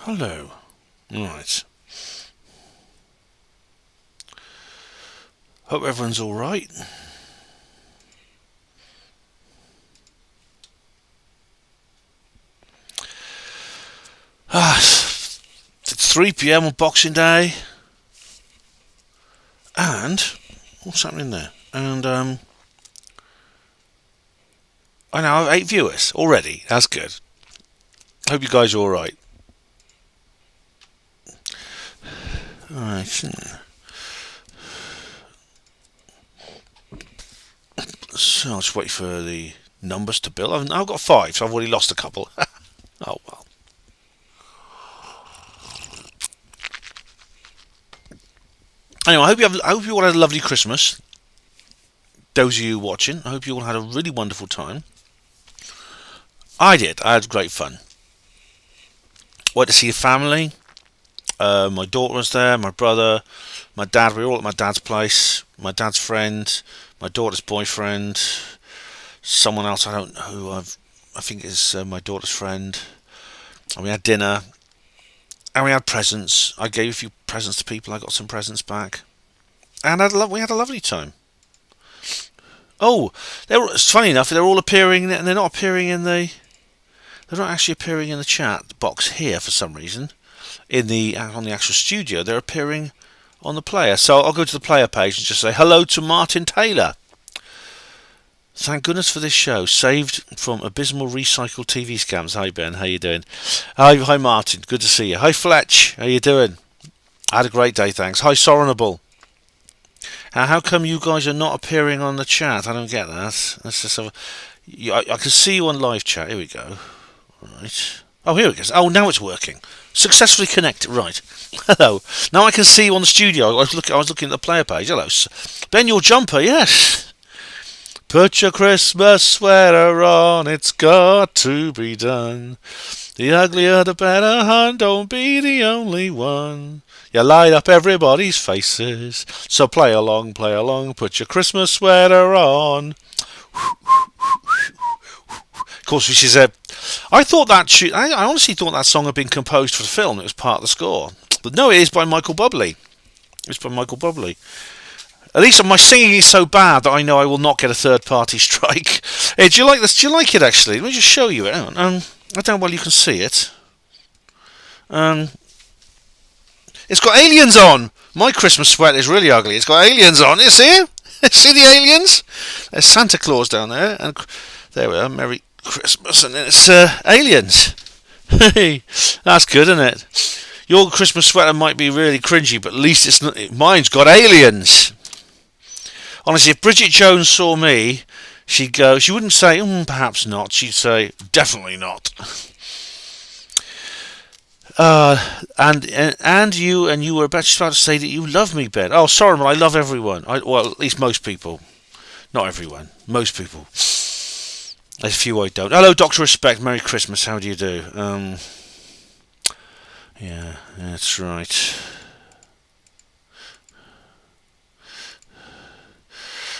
Hello. Right. Hope everyone's alright. It's 3 p.m. on Boxing Day. And what's happening there? And I now have 8 viewers already. That's good. Hope you guys are alright. Alright. So I'll just wait for the numbers to build. I've now got 5, so I've already lost a couple. Oh well. Anyway, I hope you all had a lovely Christmas. Those of you watching, I hope you all had a really wonderful time. I did. I had great fun. Went to see a family. My daughter was there, my brother, my dad. We were all at my dad's place. My dad's friend, my daughter's boyfriend, someone else I don't know who I think is my daughter's friend. And we had dinner, and we had presents. I gave a few presents to people. I got some presents back, and we had a lovely time. Oh, it's funny enough. They're all appearing, and they're not appearing in the. They're not actually appearing in the chat box here for some reason. On the actual studio, they're appearing on the player. So I'll go to the player page and just say hello to Martin Taylor. Thank goodness for this show, saved from abysmal recycled TV scams. Hi Ben, how you doing? Hi Martin, good to see you. Hi Fletch, how you doing? I had a great day, thanks. Hi Sorenable. How come you guys are not appearing on the chat? I don't get that. Let's just have I can see you on live chat. Here we go. Right. Oh, here it goes. Oh, now it's working. Successfully connected. Right. Hello. Now I can see you on the studio. I was looking at the player page. Hello. Ben, your jumper. Yes. Put your Christmas sweater on. It's got to be done. The uglier the better, hun. Don't be the only one. You light up everybody's faces. So play along. Put your Christmas sweater on. Of course, which is I thought I honestly thought that song had been composed for the film. It was part of the score, but no, it is by Michael Bublé. It's by Michael Bublé. At least my singing is so bad that I know I will not get a third-party strike. Hey, do you like this? Do you like it actually? Let me just show you it. I don't know whether you can see it. It's got aliens on. My Christmas sweater is really ugly. It's got aliens on. You see it? See the aliens? There's Santa Claus down there, and there we are. Merry Christmas, and it's aliens. Hey, that's good, isn't it? Your Christmas sweater might be really cringy, but at least it's not. Mine's got aliens. Honestly, if Bridget Jones saw me, she'd go. She wouldn't say, perhaps not. She'd say, definitely not. And you were about to say that you love me, Ben. Oh, sorry, but I love everyone. Well, at least most people. Not everyone. Most people. There's a few I don't. Hello, Dr. Respect. Merry Christmas. How do you do? Yeah, that's right.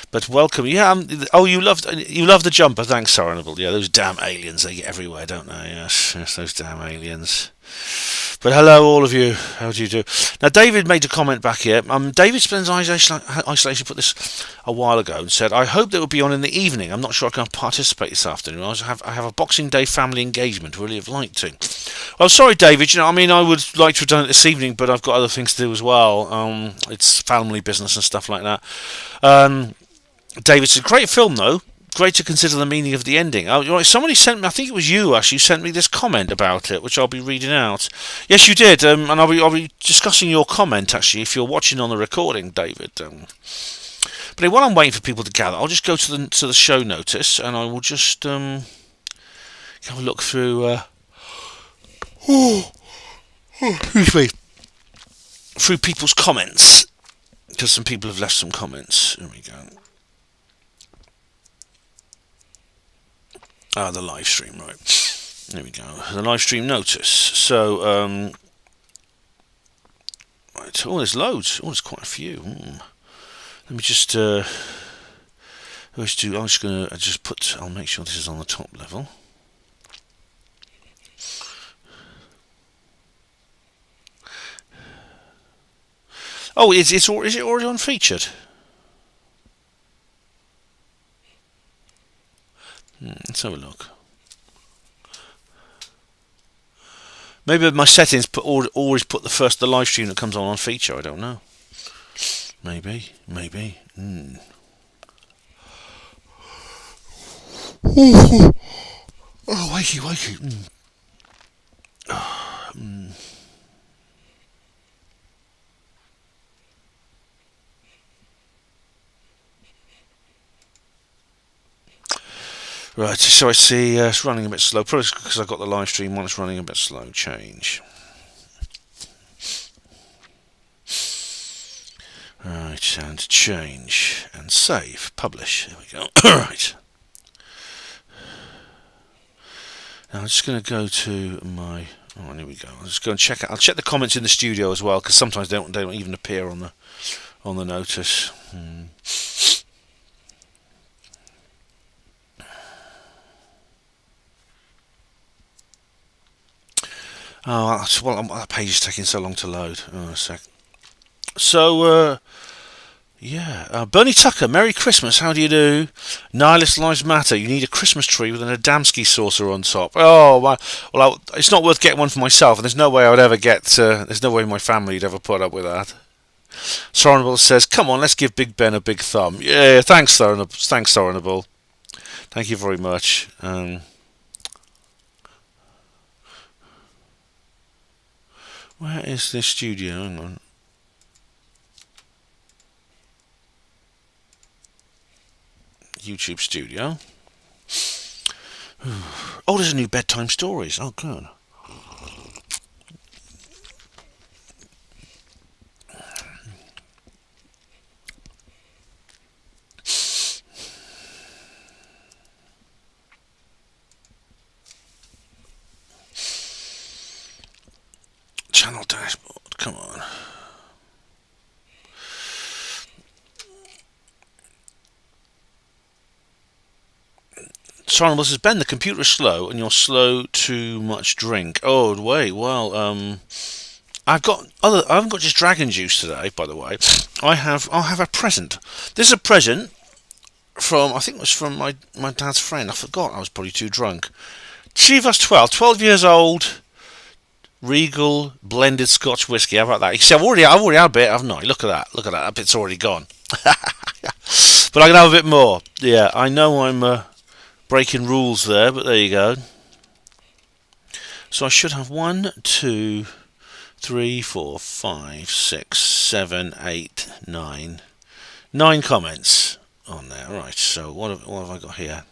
But welcome. Yeah. You love the jumper. Thanks, Sorenable. Yeah, those damn aliens. They get everywhere, don't they? Yes, those damn aliens. But hello, all of you. How do you do? Now, David made a comment back here. David Spence Isolation put this a while ago and said, I hope that will be on in the evening. I'm not sure I can participate this afternoon. I have a Boxing Day family engagement. Really have liked to. Well, sorry, David. I would like to have done it this evening, but I've got other things to do as well. It's family business and stuff like that. David said, great film, though. Great to consider the meaning of the ending. Somebody sent me, I think it was you actually, sent me this comment about it, which I'll be reading out. Yes, you did, and I'll be discussing your comment actually if you're watching on the recording, David. But while I'm waiting for people to gather, I'll just go to the show notice, and I will just have a look through. Excuse me. Through people's comments, because some people have left some comments. Here we go. The live stream, right. There we go. The live stream notice. So, right. Oh, there's loads. Oh, there's quite a few. Let me just, I'll make sure this is on the top level. Oh, is it already on featured? Let's have a look. Maybe my settings always put the live stream that comes on feature. I don't know. Maybe. Oh, wakey. Right, so I see it's running a bit slow. Probably because I've got the live stream on, it's running a bit slow. Change. Right, and change. And save. Publish. There we go. Right. Now I'm just going to go to my... Oh, here we go. I'll just go and check it. I'll check the comments in the studio as well, because sometimes they don't even appear on the notice. Oh, well, that page is taking so long to load. Oh, a sec. So, yeah. Bernie Tucker, Merry Christmas. How do you do? Nihilist Lives Matter. You need a Christmas tree with an Adamski saucer on top. Oh, well, it's not worth getting one for myself, and there's no way I would ever get. There's no way my family would ever put up with that. Sorenable says, "Come on, let's give Big Ben a big thumb." Yeah, thanks, Sorenable. Thank you very much. Where is this studio? Hang on. YouTube studio. Oh, there's a new bedtime stories. Oh, good. Channel dashboard. Come on. Sorenable says, Ben, the computer is slow and you're slow too much drink. Oh, wait, well, I haven't got just dragon juice today, by the way. I'll have a present. This is a present from, I think it was from my dad's friend. I forgot, I was probably too drunk. Chivas 12 years old, Regal blended Scotch whiskey. How about that? You see, I've already had a bit, haven't I? Look at that. That bit's already gone. But I can have a bit more. Yeah, I know I'm breaking rules there, but there you go. So I should have 1, 2, 3, 4, 5, 6, 7, 8, 9. 9 comments on there. Right, so what have I got here?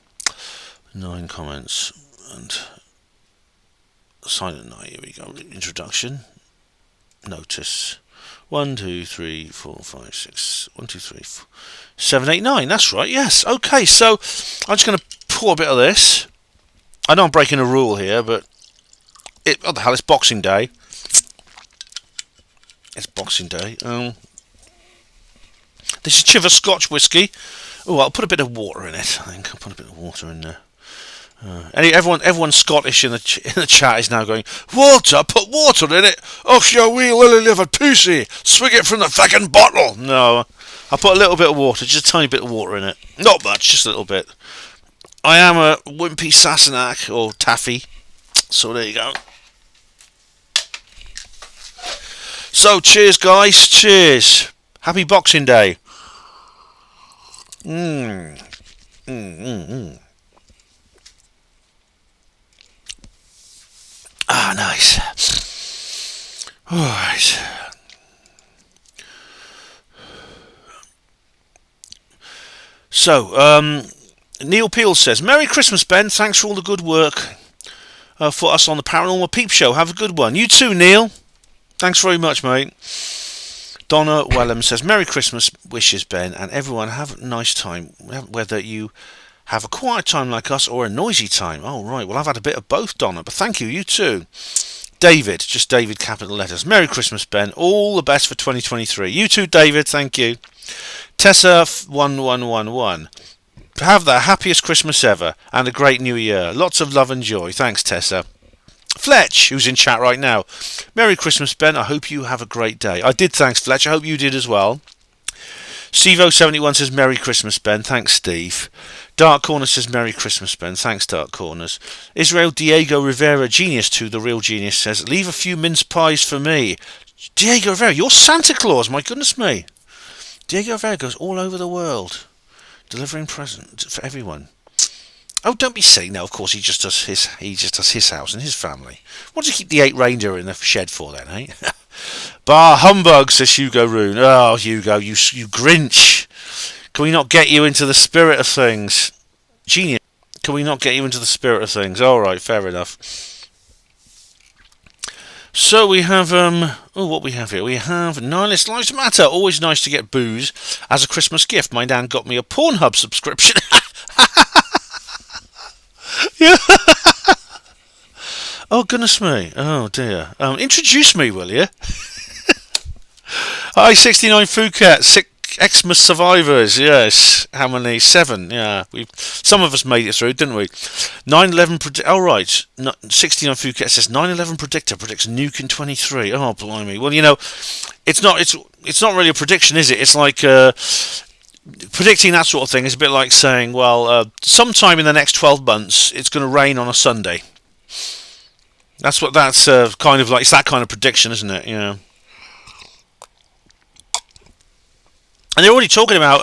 9 comments and Silent Night. Here we go. Introduction. Notice. 1, 2, 3, 4, 5, 6. 1, 2, 3, 4, 7, 8, 9. That's right. Yes. Okay. So I'm just going to pour a bit of this. I know I'm breaking a rule here, but what the hell? It's Boxing Day. It's Boxing Day. This is Chivas Scotch whiskey. Oh, I'll put a bit of water in it. I think I'll put a bit of water in there. Everyone Scottish in the chat is now going, water, put water in it. Oh, you wee lily-livered pussy, swig it from the fucking bottle. No, I'll put a little bit of water, just a tiny bit of water in it. Not much, just a little bit. I am a wimpy Sassenach, or Taffy, so there you go. So, cheers guys, cheers. Happy Boxing Day. Ah, nice. Alright. So, Neil Peel says, Merry Christmas, Ben. Thanks for all the good work for us on the Paranormal Peep Show. Have a good one. You too, Neil. Thanks very much, mate. Donna Wellham says, Merry Christmas wishes, Ben, and everyone have a nice time, whether you have a quiet time like us or a noisy time. Oh, right. Well, I've had a bit of both, Donna, but thank you. You too. David, just David, capital letters. Merry Christmas, Ben. All the best for 2023. You too, David. Thank you. Tessa1111. Have the happiest Christmas ever and a great new year. Lots of love and joy. Thanks, Tessa. Fletch, who's in chat right now. Merry Christmas, Ben. I hope you have a great day. I did, thanks, Fletch. I hope you did as well. Stevo71 says Merry Christmas, Ben. Thanks, Steve. Dark Corner says Merry Christmas, Ben. Thanks, Dark Corners. Israel Diego Rivera, Genius 2, the real genius, says leave a few mince pies for me. Diego Rivera, you're Santa Claus, my goodness me. Diego Rivera goes all over the world, delivering presents for everyone. Oh, don't be silly. No, of course he just does his house and his family. What does he keep the 8 reindeer in the shed for then, eh? Bah humbug, says Hugo Rune. Oh, Hugo, you Grinch. Can we not get you into the spirit of things? Genius. Can we not get you into the spirit of things? Alright, fair enough. So we have, what we have here? We have Nihilist Lives Matter. Always nice to get booze as a Christmas gift. My dad got me a Pornhub subscription. Yeah. Oh, goodness me. Oh, dear. Introduce me, will you? Hi, 69 Phuket. Xmas survivors. Yes. How many? 7. Yeah. Some of us made it through, didn't we? 9/11. Oh, right. 69 Phuket says 9/11 predictor predicts nuke in 23. Oh, blimey. Well, you know, it's not really a prediction, is it? It's like predicting that sort of thing is a bit like saying, well, sometime in the next 12 months it's going to rain on a Sunday. That's kind of like, it's that kind of prediction, isn't it? Yeah. And they're already talking about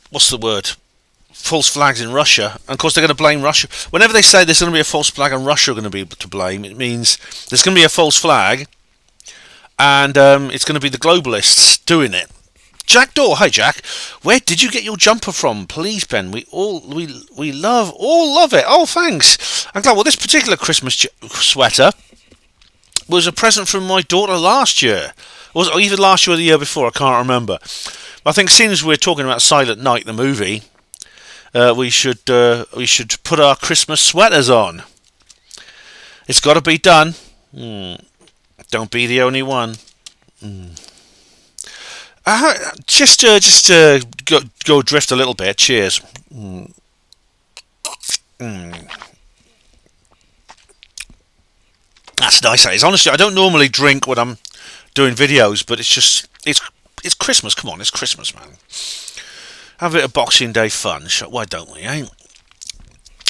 what's the word? False flags in Russia. And of course they're going to blame Russia. Whenever they say there's going to be a false flag and Russia are going to be to blame, it means there's going to be a false flag. And it's going to be the globalists doing it. Jack Daw, hi Jack. Where did you get your jumper from? Please, Ben. We all love it. Oh, thanks. I'm glad. Well, this particular Christmas sweater was a present from my daughter last year. Was it either last year or the year before? I can't remember. I think, seeing as we're talking about Silent Night, the movie, we should put our Christmas sweaters on. It's got to be done. Don't be the only one. Just go drift a little bit. Cheers. That's nice. That is. Honestly, I don't normally drink when I'm doing videos, but it's Christmas. Come on, it's Christmas, man. Have a bit of Boxing Day fun. Why don't we? Eh?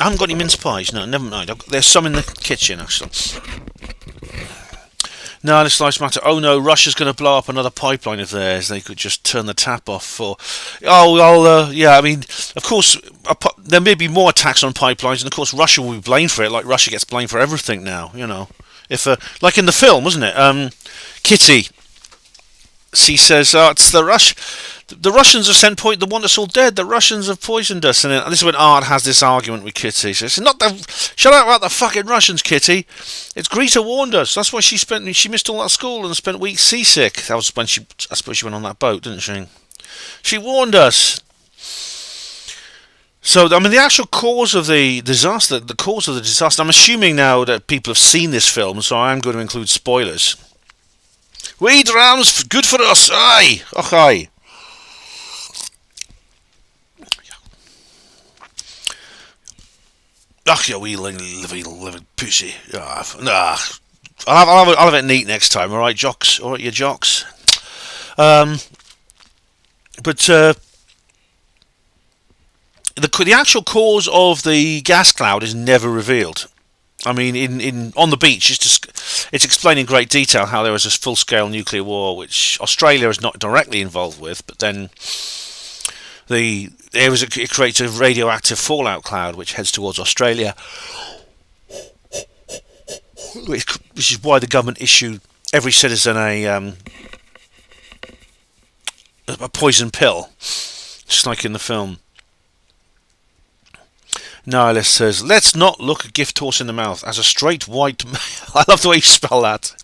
I haven't got any mince pies. No, never mind. There's some in the kitchen, actually. No, this lives matter. Oh no, Russia's going to blow up another pipeline of theirs. They could just turn the tap off for. Yeah. I mean, of course, there may be more attacks on pipelines, and of course, Russia will be blamed for it. Like Russia gets blamed for everything now. You know, if like in the film, wasn't it? Kitty. She says, "It's the The Russians have sent the one that's all dead. The Russians have poisoned us." And this is when Art has this argument with Kitty. So it's not shut up about the fucking Russians, Kitty. It's Greta warned us. That's why she missed all that school and spent weeks seasick. That was when I suppose she went on that boat, didn't she? She warned us. So, I mean, the actual cause of the disaster, I'm assuming now that people have seen this film, so I am going to include spoilers. Weed rams, good for us, aye. Och, aye. Ach, yeah, we living pussy. Nah. I'll have it neat next time, alright, jocks? Alright, you jocks? The actual cause of the gas cloud is never revealed. I mean, on the beach, it's explained in great detail how there was this full-scale nuclear war, which Australia is not directly involved with, but then it creates a radioactive fallout cloud which heads towards Australia, which is why the government issued every citizen a poison pill, just like in the film. Nihilist says, let's not look a gift horse in the mouth as a straight white male. I love the way you spell that.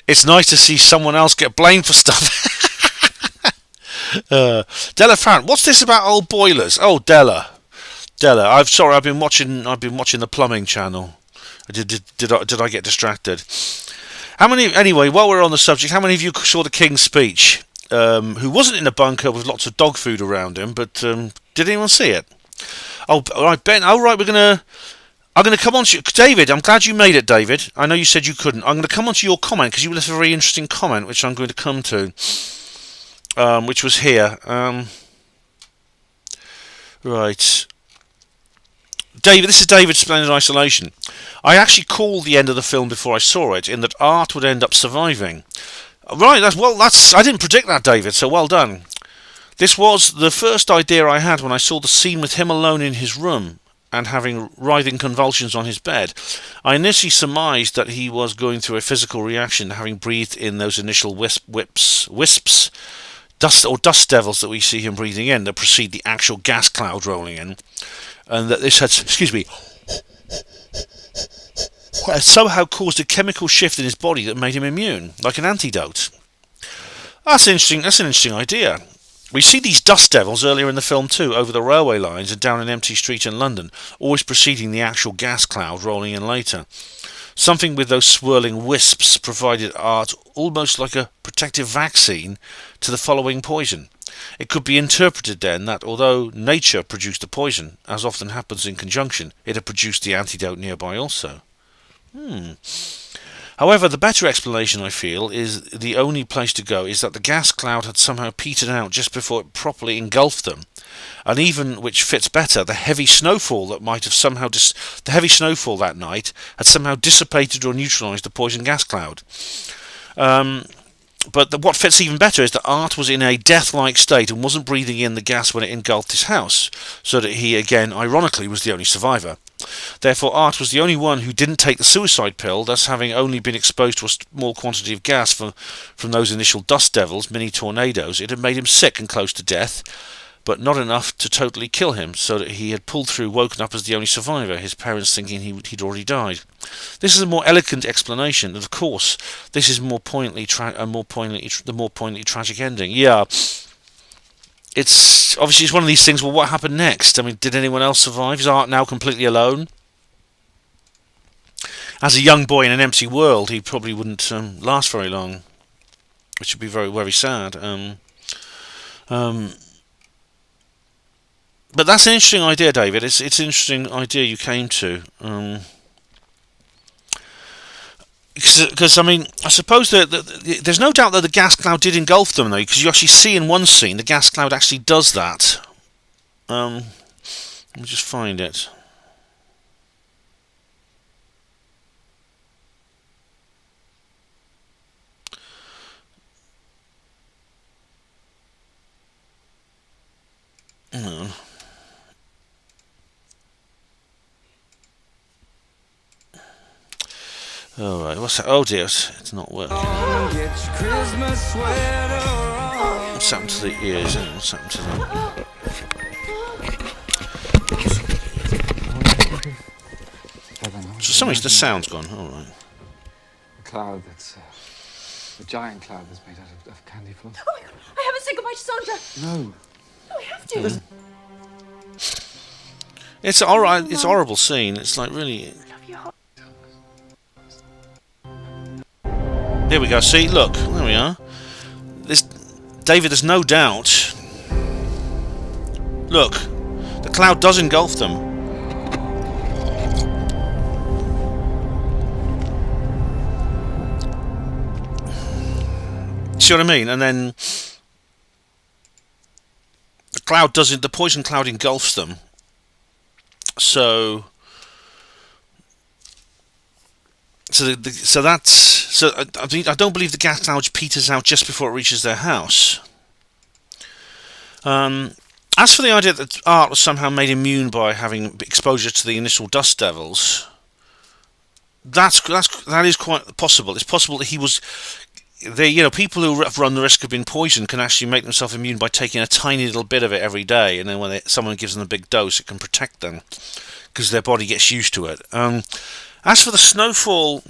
It's nice to see someone else get blamed for stuff. Della Farrant, what's this about old boilers? Oh, Della, I've been watching the plumbing channel. Did I get distracted? Anyway, while we're on the subject, how many of you saw the King's speech? Who wasn't in a bunker with lots of dog food around him, but did anyone see it? Oh, all right, Ben. All right, I'm gonna come on to you, David. I'm glad you made it, David. I know you said you couldn't. I'm gonna come on to your comment because you left a very interesting comment, which I'm going to come to, which was here. Right. David, this is David Splendid Isolation. I actually called the end of the film before I saw it, in that Art would end up surviving. Right, I didn't predict that, David, so well done. This was the first idea I had when I saw the scene with him alone in his room and having writhing convulsions on his bed. I initially surmised that he was going through a physical reaction, having breathed in those initial wisps, dust devils that we see him breathing in that precede the actual gas cloud rolling in, and that this had, somehow caused a chemical shift in his body that made him immune, like an antidote. That's an interesting idea. We see these dust devils earlier in the film too, over the railway lines and down an empty street in London, always preceding the actual gas cloud rolling in later. Something with those swirling wisps provided Art almost like a protective vaccine to the following poison. It could be interpreted then that although nature produced the poison, as often happens in conjunction, it had produced the antidote nearby also. However, the better explanation, I feel, is the only place to go is that the gas cloud had somehow petered out just before it properly engulfed them, and even, which fits better, the heavy snowfall that night had somehow dissipated or neutralised the poison gas cloud. But what fits even better is that Art was in a death-like state and wasn't breathing in the gas when it engulfed his house, so that he, again, ironically, was the only survivor. Therefore, Art was the only one who didn't take the suicide pill, thus having only been exposed to a small quantity of gas from those initial dust devils, mini tornadoes. It had made him sick and close to death, but not enough to totally kill him, so that he had pulled through, woken up as the only survivor, his parents thinking he'd already died. This is a more elegant explanation, and of course, this is the more poignantly tragic ending. Yeah, it's one of these things. Well, what happened next? I mean, did anyone else survive? Is Art now completely alone? As a young boy in an empty world, he probably wouldn't last very long, which would be very, very sad. But that's an interesting idea, David. It's an interesting idea you came to. Because I mean, I suppose that there's no doubt that the gas cloud did engulf them, though, because you actually see in one scene the gas cloud actually does that. Let me just find it. Alright, what's that? Oh dear, it's not working. What's happened to the ears? What's happened to them? So for some reason the sound's gone. Alright. A cloud that's a giant cloud that's made out of candy floss. Oh my god, I haven't said goodbye to Sandra. No. No, we have to. It's alright, it's a horrible scene. It's like really. There we go, see, look, there we are. David, there's no doubt. Look, the cloud does engulf them. See what I mean? And then the poison cloud engulfs them. So I don't believe the gas cloud peters out just before it reaches their house. As for the idea that Art was somehow made immune by having exposure to the initial dust devils, that is quite possible. It's possible that he was. People who run the risk of being poisoned can actually make themselves immune by taking a tiny little bit of it every day, and then when someone gives them a big dose, it can protect them because their body gets used to it. As for the snowfall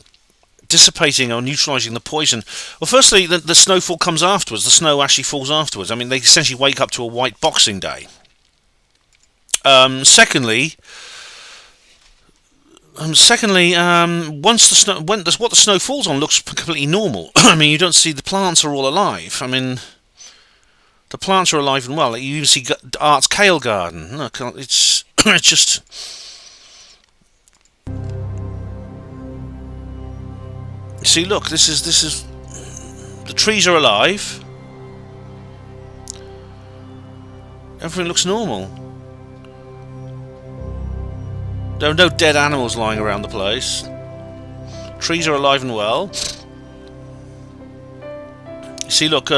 dissipating or neutralising the poison, well, firstly, the snowfall comes afterwards. The snow actually falls afterwards. I mean, they essentially wake up to a white Boxing Day. Secondly, once what the snow falls on looks completely normal. I mean, you don't see the plants are all alive. I mean, the plants are alive and well. You even see Art's kale garden. Look, it's It's just... See, look, this is... The trees are alive. Everything looks normal. There are no dead animals lying around the place. Trees are alive and well. See, look,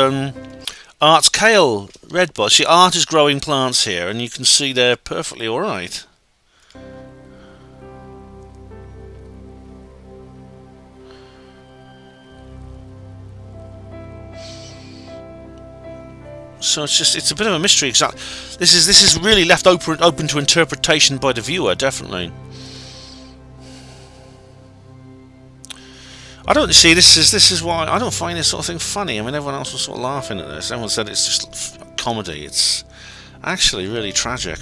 Art's kale, red bud. See, Art is growing plants here, and you can see they're perfectly alright. So it's a bit of a mystery. This is really left open to interpretation by the viewer, definitely. I don't see this is why I don't find this sort of thing funny. I mean, everyone else was sort of laughing at this. Everyone said it's just comedy. It's actually really tragic.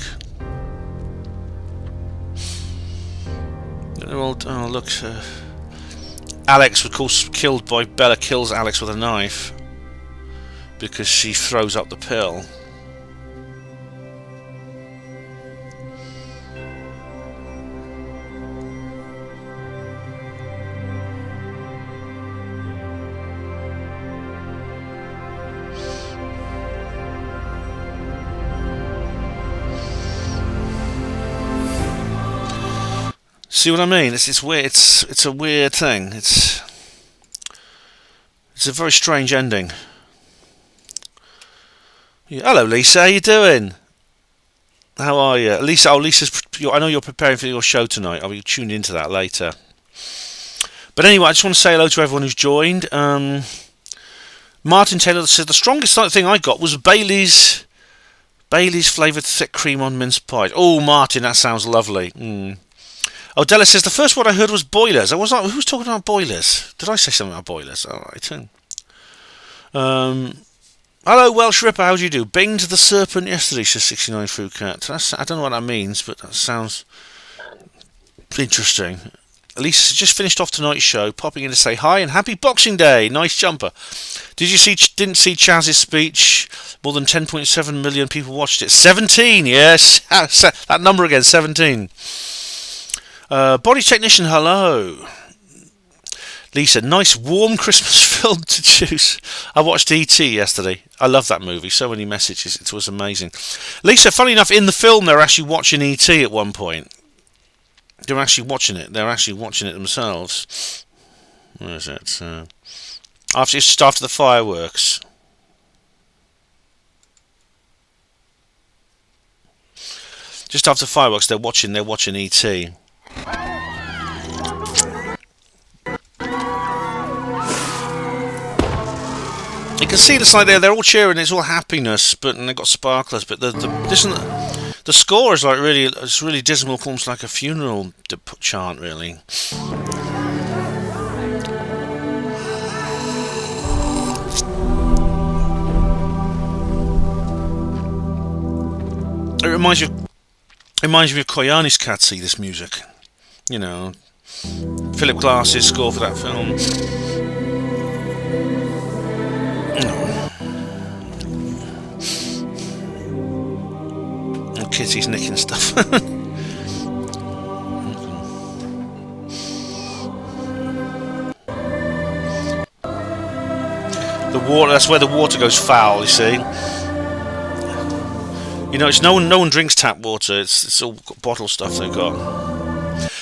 Oh look, Alex, of course, killed by Bella kills Alex with a knife because she throws up the pill. See what I mean? It's weird. It's a weird thing. It's a very strange ending. Yeah. Hello, Lisa. How you doing? How are you, Lisa? Oh, Lisa's. I know you're preparing for your show tonight. I'll be tuned into that later. But anyway, I just want to say hello to everyone who's joined. Martin Taylor says the strongest thing I got was Bailey's flavoured thick cream on mince pies. Oh, Martin, that sounds lovely. Oh, Della says the first word I heard was boilers. I was like, who's talking about boilers? Did I say something about boilers? All right. Hello, Welsh Ripper. How do you do? Banged the serpent yesterday, says 69 Fruit Cat. I don't know what that means, but that sounds interesting. Elise just finished off tonight's show, popping in to say hi and happy Boxing Day. Nice jumper. Didn't see Chaz's speech? More than 10.7 million people watched it. 17, yes. That number again, 17. Body Technician, hello. Lisa, nice warm Christmas film to choose. I watched E.T. yesterday. I love that movie. So many messages. It was amazing. Lisa, funny enough, in the film they're actually watching E.T. at one point. They're actually watching it. They're actually watching it themselves. Where is it? Just after the fireworks. Just after fireworks, they're watching E.T. You can see this like they're all cheering. It's all happiness, but and they've got sparklers. But the score is like really dismal, almost like a funeral chant, really. It reminds me of Koyanis Katsi, this music. You know, Philip Glass's score for that film. And Kitty's nicking stuff. The water, that's where the water goes foul, you see. You know, it's no one drinks tap water. It's all bottle stuff they've got.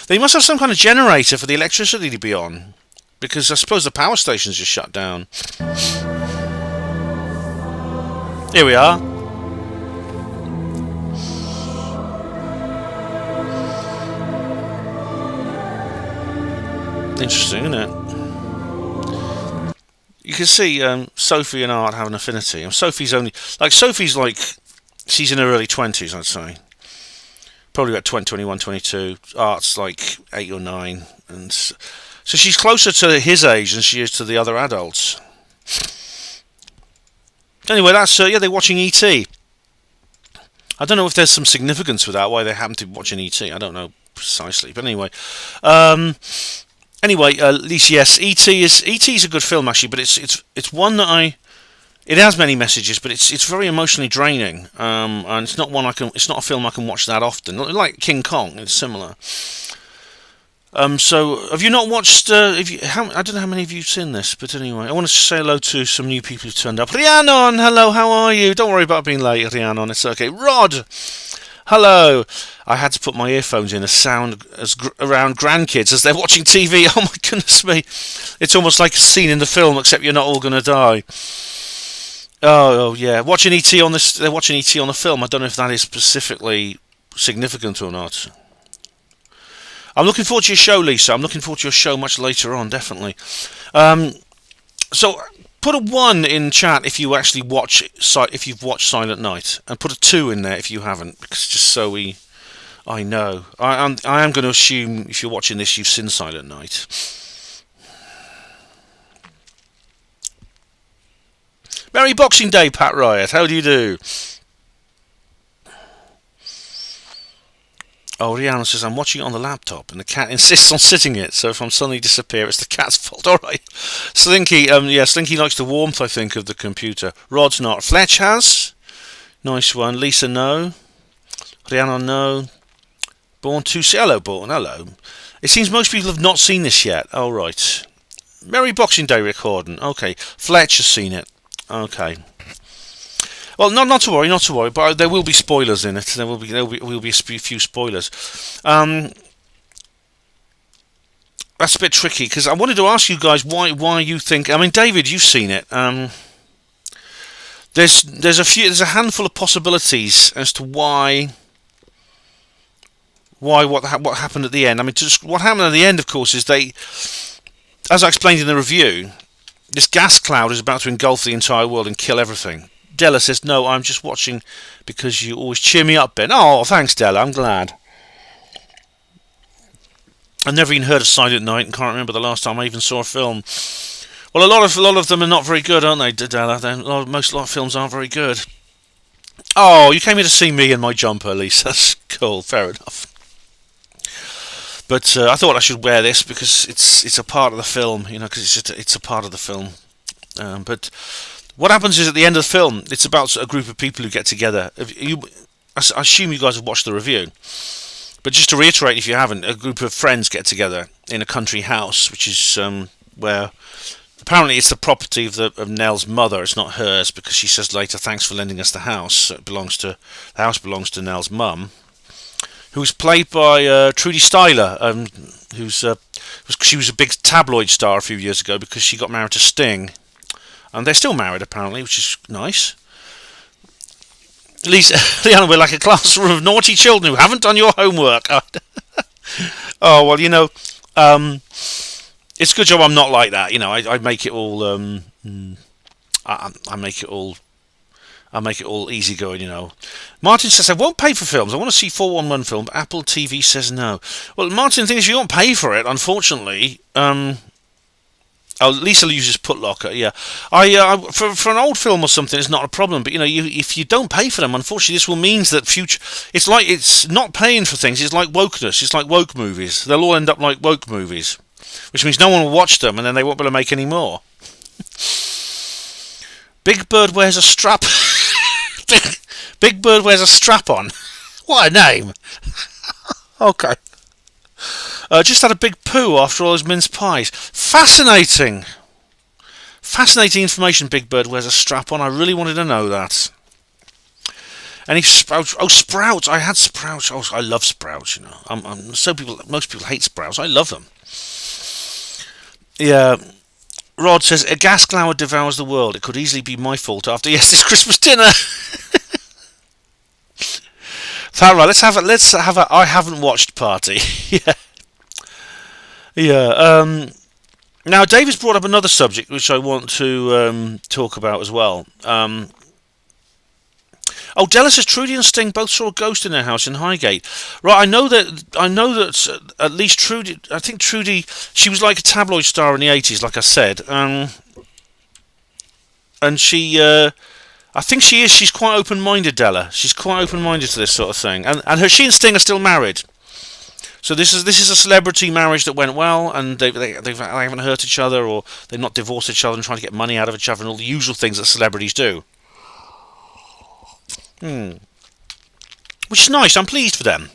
They must have some kind of generator for the electricity to be on, because I suppose the power station's just shut down. Here we are. Interesting, isn't it? You can see Sophie and Art have an affinity. And Sophie's she's in her early 20s, I'd say. Probably about 20, 21, 22. Art's like 8 or 9. And so she's closer to his age than she is to the other adults. Anyway, that's, they're watching E.T. I don't know if there's some significance with that, why they happen to be watching E.T. I don't know precisely. But anyway. At least, yes, E.T. is a good film, actually, but it's one that It has many messages, but it's very emotionally draining, and it's not one I can. It's not a film I can watch that often. Like King Kong, it's similar. So have you not watched? I don't know how many of you've seen this, but anyway, I want to say hello to some new people who've turned up. Rhiannon, hello, how are you? Don't worry about being late, Rhiannon. It's okay. Rod, hello. I had to put my earphones in as sound as around grandkids as they're watching TV. Oh my goodness me! It's almost like a scene in the film, except you're not all going to die. Oh yeah, watching ET on this. They're watching ET on the film. I don't know if that is specifically significant or not. I'm looking forward to your show, Lisa. I'm looking forward to your show much later on, definitely. So put a 1 in chat if you actually if you've watched Silent Night, and put a 2 in there if you haven't, because just so I know. I am going to assume if you're watching this, you've seen Silent Night. Merry Boxing Day, Pat Riot. How do you do? Oh, Rihanna says, I'm watching it on the laptop and the cat insists on sitting it, so if I'm suddenly disappear, it's the cat's fault. Alright. Slinky, Slinky likes the warmth, I think, of the computer. Rod's not. Fletch has. Nice one. Lisa, no. Rihanna, no. Born to see. Hello, Born. Hello. It seems most people have not seen this yet. Alright. Merry Boxing Day recording. Okay. Fletch has seen it. Okay. Well, not to worry, but there will be spoilers in it. There will be a few spoilers. That's a bit tricky, because I wanted to ask you guys why you think. I mean, David, you've seen it. There's a handful of possibilities as to what happened at the end. I mean, what happened at the end, of course, is as I explained in the review, this gas cloud is about to engulf the entire world and kill everything. Della says, no, I'm just watching because you always cheer me up, Ben. Oh, thanks, Della. I'm glad. I've never even heard of Silent Night and can't remember the last time I even saw a film. Well, a lot of them are not very good, aren't they, Della? A lot of films aren't very good. Oh, you came here to see me in my jumper, Lisa. That's cool. Fair enough. But I thought I should wear this because it's a part of the film, because it's a part of the film. But what happens is at the end of the film, it's about a group of people who get together. I assume you guys have watched the review. But just to reiterate, if you haven't, a group of friends get together in a country house, which is where apparently it's the property of Nell's mother. It's not hers, because she says later, "Thanks for lending us the house." The house belongs to Nell's mum, who's played by Trudy Styler, she was a big tabloid star a few years ago because she got married to Sting. And they're still married, apparently, which is nice. Lisa, we're like a classroom of naughty children who haven't done your homework. Oh, well, it's a good job I'm not like that. I make it all. I make it all easygoing. Martin says, I won't pay for films. I want to see 411 film, but Apple TV says no. Well, Martin, the thing is, you don't pay for it, unfortunately. Oh, Lisa uses Putlocker. Yeah, for an old film or something, it's not a problem. But if you don't pay for them, unfortunately, this will mean that future. It's not paying for things. It's like wokeness. It's like woke movies. They'll all end up like woke movies, which means no one will watch them, and then they won't be able to make any more. Big Bird wears a strap. Big Bird wears a strap on. What a name. Okay. Just had a big poo after all those mince pies. Fascinating. Fascinating information. Big Bird wears a strap on. I really wanted to know that. Any Sprouts? Oh, Sprouts. I had Sprouts. Oh, I love Sprouts. Most people hate Sprouts. I love them. Yeah. Rod says a gas cloud devours the world. It could easily be my fault after yesterday's Christmas dinner. Right, let's have a I haven't watched party. Yeah. Yeah. Now, David's brought up another subject which I want to talk about as well. Della says Trudy and Sting both saw a ghost in their house in Highgate. Right, I know that at least Trudy. I think Trudy. She was like a tabloid star in the 80s, like I said. And she. I think she is. She's quite open-minded, Della. She's quite open-minded to this sort of thing. And she and Sting are still married. So this is a celebrity marriage that went well, and they haven't hurt each other, or they've not divorced each other and trying to get money out of each other, and all the usual things that celebrities do. Which is nice. I'm pleased for them.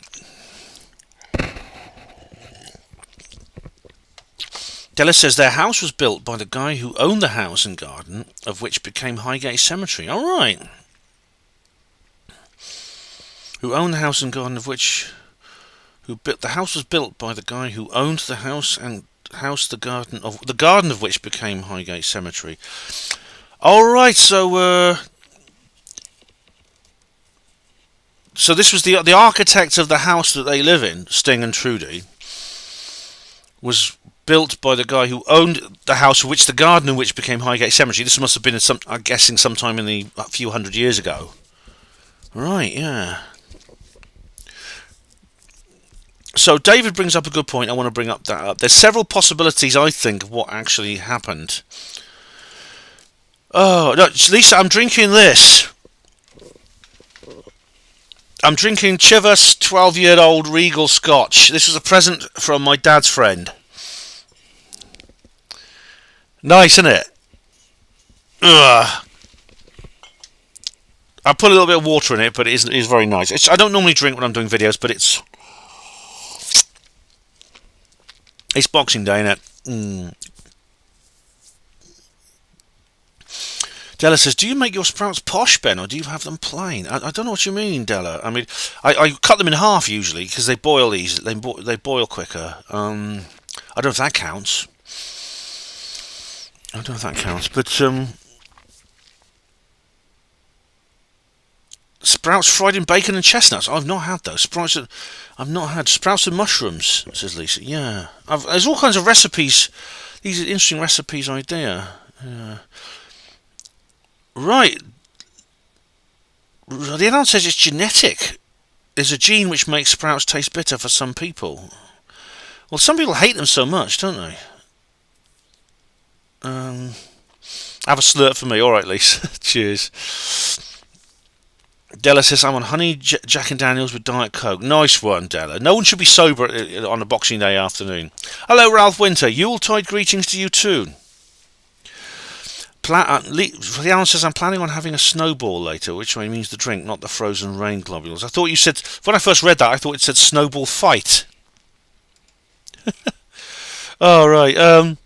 Della says their house was built by the guy who owned the house and garden of which became Highgate Cemetery. All right. Who owned the house and garden of which... the house was built by the guy who owned the house and the garden of which became Highgate Cemetery. All right, so this was the architect of the house that they live in, Sting and Trudy, was built by the guy who owned the house, which the garden of which became Highgate Cemetery. This must have been, I'm guessing, sometime in a few hundred years ago. Right, yeah. So David brings up a good point. I want to bring up that. There's several possibilities, I think, of what actually happened. Oh, no, Lisa, I'm drinking this. I'm drinking Chivas 12-year-old Regal Scotch. This was a present from my dad's friend. Nice, isn't it? Ugh. I put a little bit of water in it, but it is very nice. I don't normally drink when I'm doing videos, but it's Boxing Day, innit? Della says, do you make your sprouts posh, Ben, or do you have them plain? I don't know what you mean, Della. I mean, I cut them in half usually because they boil easily. They boil quicker. I don't know if that counts. But sprouts fried in bacon and chestnuts. I've not had those. I've not had sprouts and mushrooms, says Lisa. Yeah, there's all kinds of recipes. These are interesting recipes idea. Right. The announcement says it's genetic. There's a gene which makes sprouts taste bitter for some people. Well, some people hate them so much, don't they? Have a slurp for me. All right, Lisa. Cheers. Della says, I'm on honey Jack and Daniels with Diet Coke. Nice one, Della. No one should be sober on a Boxing Day afternoon. Hello, Ralph Winter. Yuletide greetings to you too. Leanne says, I'm planning on having a snowball later, which means the drink, not the frozen rain globules. I thought you said, when I first read that, I thought it said snowball fight. Oh, right.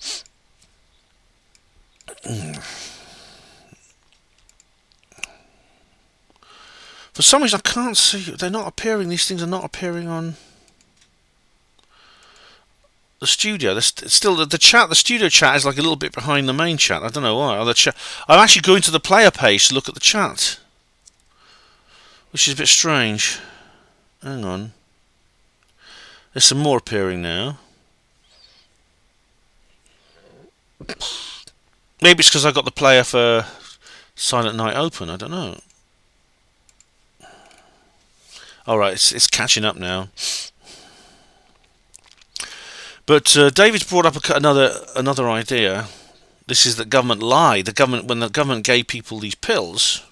For some reason, I can't see. They're not appearing. These things are not appearing on the studio. It's still the chat. The studio chat is like a little bit behind the main chat. I don't know why. I'm actually going to the player page to look at the chat, which is a bit strange. Hang on. There's some more appearing now. Maybe it's because I got the player for Silent Night open. I don't know. Alright, it's catching up now. But David's brought up another idea. This is that government lied. When the government gave people these pills,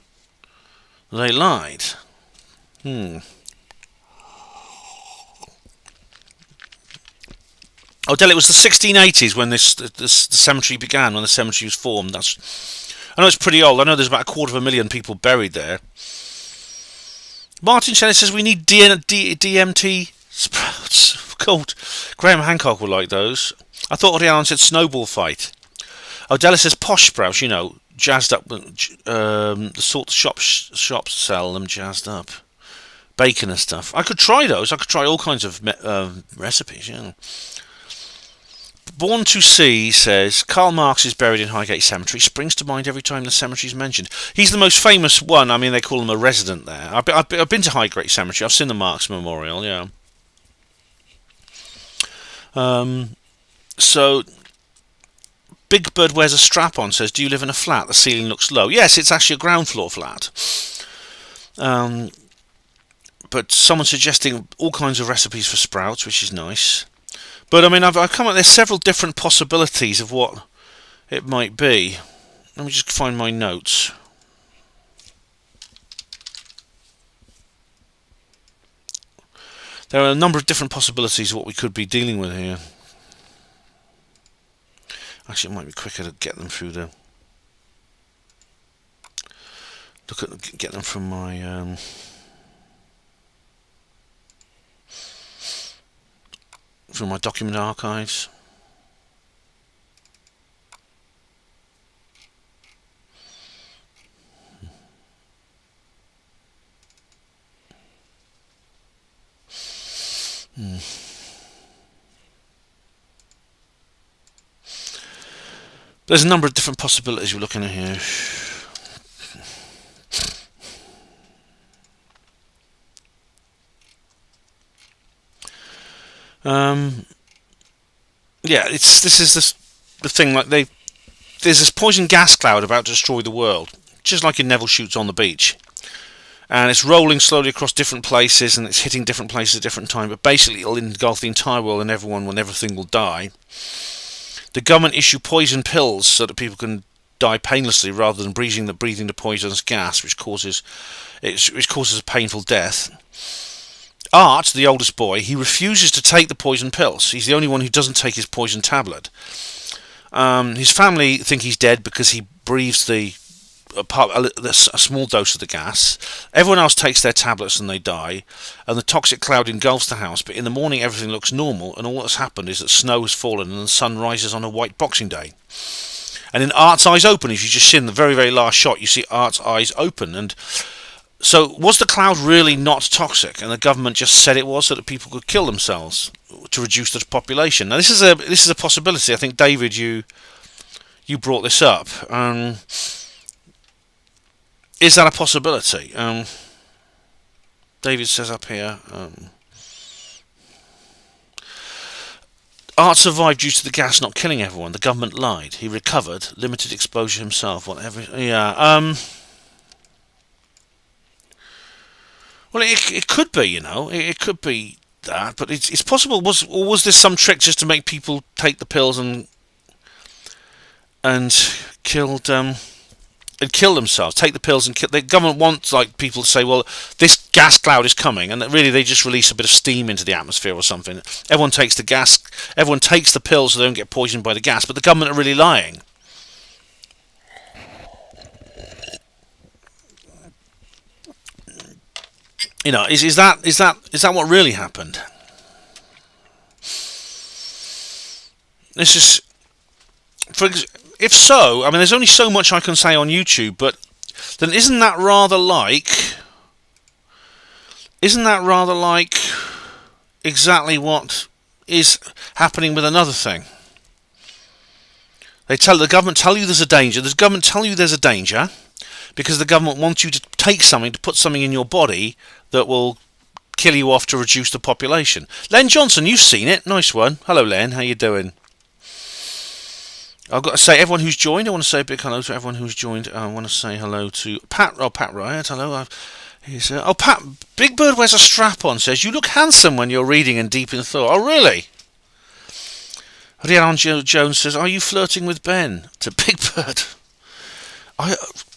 they lied. Oh, Del, it was the 1680s when the cemetery began, when the cemetery was formed. I know it's pretty old. I know there's about 250,000 people buried there. Martin Shelley says we need DMT sprouts. Cold. Graham Hancock would like those. I thought Rihanna said snowball fight. Oh, Della says posh sprouts, jazzed up. The sort of shops sell them jazzed up. Bacon and stuff. I could try those. I could try all kinds of recipes, yeah. Born to See says Karl Marx is buried in Highgate Cemetery. Springs to mind every time the cemetery is mentioned. He's the most famous one. I mean, they call him a resident there. I've been to Highgate Cemetery. I've seen the Marx Memorial. Yeah. So Big Bird wears a strap on. Says, do you live in a flat? The ceiling looks low. Yes, it's actually a ground floor flat. But someone's suggesting all kinds of recipes for sprouts, which is nice. But I mean, I've come up. There's several different possibilities of what it might be. Let me just find my notes. There are a number of different possibilities of what we could be dealing with here. Actually, it might be quicker to get them through the... Get them from my... from my document archives. There's a number of different possibilities we're looking at here. Yeah, this is the thing. Like there's this poison gas cloud about to destroy the world, just like in Neville Shoots on the beach, and it's rolling slowly across different places, and it's hitting different places at different times. But basically, it'll engulf the entire world, and everything will die. The government issue poison pills so that people can die painlessly rather than breathing the poisonous gas, which causes a painful death. Art, the oldest boy, he refuses to take the poison pills. He's the only one who doesn't take his poison tablet. His family think he's dead because he breathes a small dose of the gas. Everyone else takes their tablets and they die, and the toxic cloud engulfs the house. But in the morning everything looks normal, and all that's happened is that snow has fallen and the sun rises on a white Boxing Day. And in Art's eyes open, if you just see in the very, very last shot, you see Art's eyes open. And so was the cloud really not toxic, and the government just said it was so that people could kill themselves to reduce the population? Now this is a possibility. I think, David, you brought this up. Is that a possibility? David says up here, Art survived due to the gas not killing everyone. The government lied. He recovered, limited exposure himself. Whatever. Yeah. Well, it could be, you know, it could be that, but it's possible. Was this some trick just to make people take the pills and kill themselves? Take the pills and kill. The government wants people to say, well, this gas cloud is coming, and really they just release a bit of steam into the atmosphere or something. Everyone takes the gas. Everyone takes the pills so they don't get poisoned by the gas. But the government are really lying. You know, is that what really happened? This is, if so, I mean, there's only so much I can say on YouTube, but then isn't that rather like exactly what is happening with another thing? The government tell you there's a danger. The government tell you there's a danger because the government wants you to take something, to put something in your body that will kill you off to reduce the population. Len Johnson, you've seen it. Nice one. Hello, Len. How you doing? I've got to say, everyone who's joined, I want to say a big hello to everyone who's joined. I want to say hello to Pat. Oh, Pat Riot. Hello. Pat. Big Bird wears a strap on. Says you look handsome when you're reading and deep in thought. Oh, really? Rian Jones says, are you flirting with Ben? To Big Bird.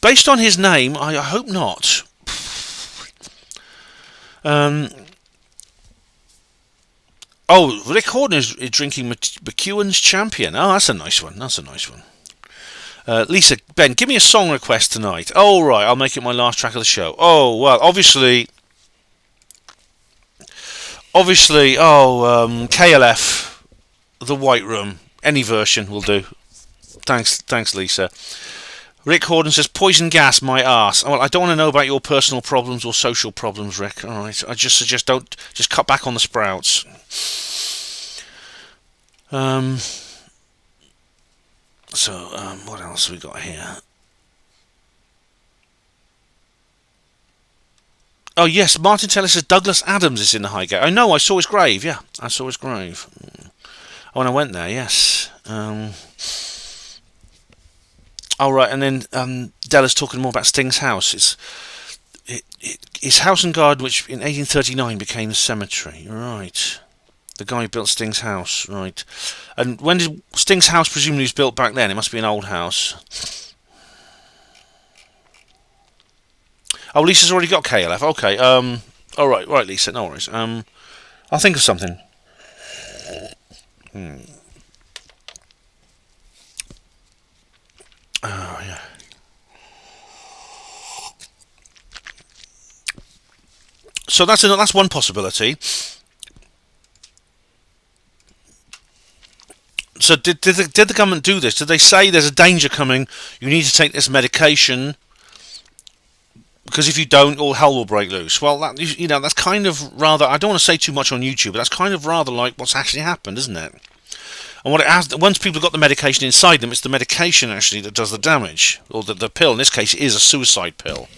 Based on his name, I hope not. Rick Horton is drinking McEwen's Champion. Oh, that's a nice one. Lisa, Ben, give me a song request tonight. Oh, right, I'll make it my last track of the show. Oh, well, obviously, KLF, The White Room, any version will do. Thanks, Lisa. Rick Horton says, poison gas, my arse. Well, I don't want to know about your personal problems or social problems, Rick. All right, I just suggest don't just cut back on the sprouts. What else have we got here? Oh yes, Martin Taylor says Douglas Adams is in the Highgate. I know, I saw his grave. Yeah, I saw his grave. Oh, and I went there. Yes. Oh, right, and then Della's talking more about Sting's house. His house and garden, which in 1839 became a cemetery. Right. The guy who built Sting's house. Right. And when did Sting's house presumably was built back then? It must be an old house. Oh, Lisa's already got KLF. Okay. All right, Lisa. No worries. I'll think of something. Oh, yeah. So that's one possibility. So did the government do this? Did they say there's a danger coming? You need to take this medication because if you don't, all hell will break loose. Well, that's kind of rather. I don't want to say too much on YouTube, but that's kind of rather like what's actually happened, isn't it? And what it has, once people have got the medication inside them, it's the medication actually that does the damage, or the pill. In this case, is a suicide pill.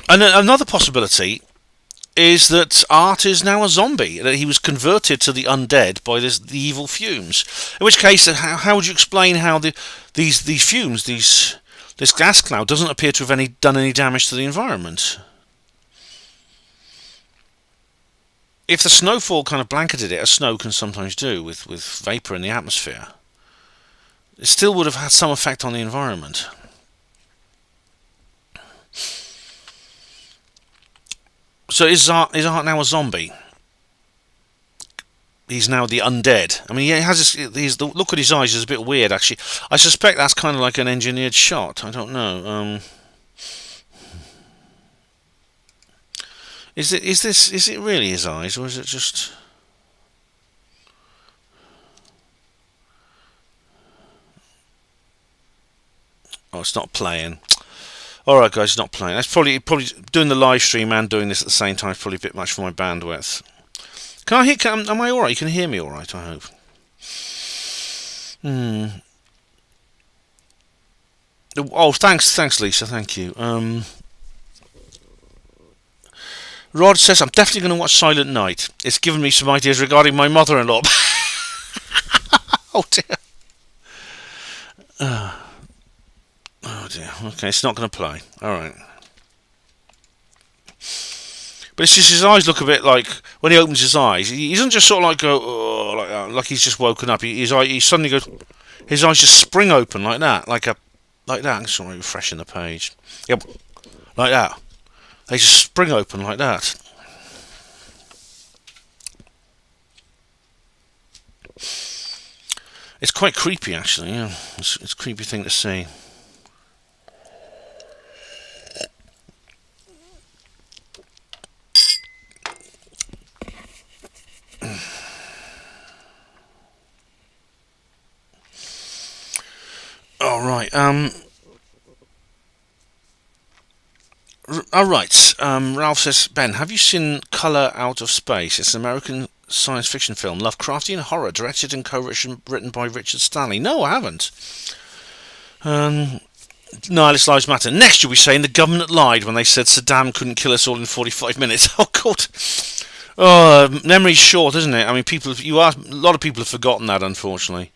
And another possibility is that Art is now a zombie, that he was converted to the undead by the evil fumes. In which case, how would you explain how these fumes, this gas cloud, doesn't appear to have done any damage to the environment? If the snowfall kind of blanketed it, as snow can sometimes do with vapour in the atmosphere, it still would have had some effect on the environment. So is Art now a zombie? He's now the undead. I mean, he has the look at his eyes is a bit weird, actually. I suspect that's kind of like an engineered shot. I don't know. Is it really his eyes, or is it just? Oh, it's not playing. All right, guys, it's not playing. That's probably doing the live stream and doing this at the same time is probably a bit much for my bandwidth. Can I hear? Am I all right? You can hear me all right, I hope. Oh, thanks, Lisa. Thank you. Rod says I'm definitely going to watch Silent Night. It's given me some ideas regarding my mother-in-law. Oh dear. Oh dear. Okay, it's not going to play. All right. But it's just his eyes look a bit like when he opens his eyes. He doesn't just sort of like go like that, like he's just woken up. He suddenly goes. His eyes just spring open like that, like that. I'm just refreshing the page. Yep, like that. They just spring open like that. It's quite creepy, actually. Yeah, it's a creepy thing to see. All right. All right. Ralph says, Ben, have you seen Colour Out of Space? It's an American science fiction film, Lovecraftian horror, directed and co-written by Richard Stanley. No, I haven't. Nihilist Lives Matter. Next, you'll be saying the government lied when they said Saddam couldn't kill us all in 45 minutes. Oh, God. Oh, memory's short, isn't it? I mean, a lot of people have forgotten that, unfortunately.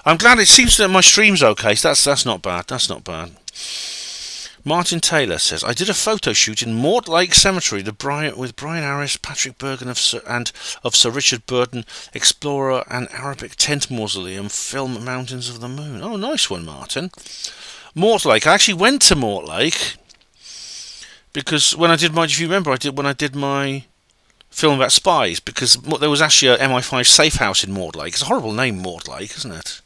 I'm glad it seems that my stream's okay, so that's not bad. That's not bad. Martin Taylor says, I did a photo shoot in Mortlake Cemetery with Brian Harris, Patrick Bergen of Sir Richard Burton, Explorer and Arabic Tent Mausoleum, film Mountains of the Moon. Oh, nice one, Martin. Mortlake. I actually went to Mortlake because when I did my film about spies, because there was actually a MI5 safe house in Mortlake. It's a horrible name, Mortlake, isn't it?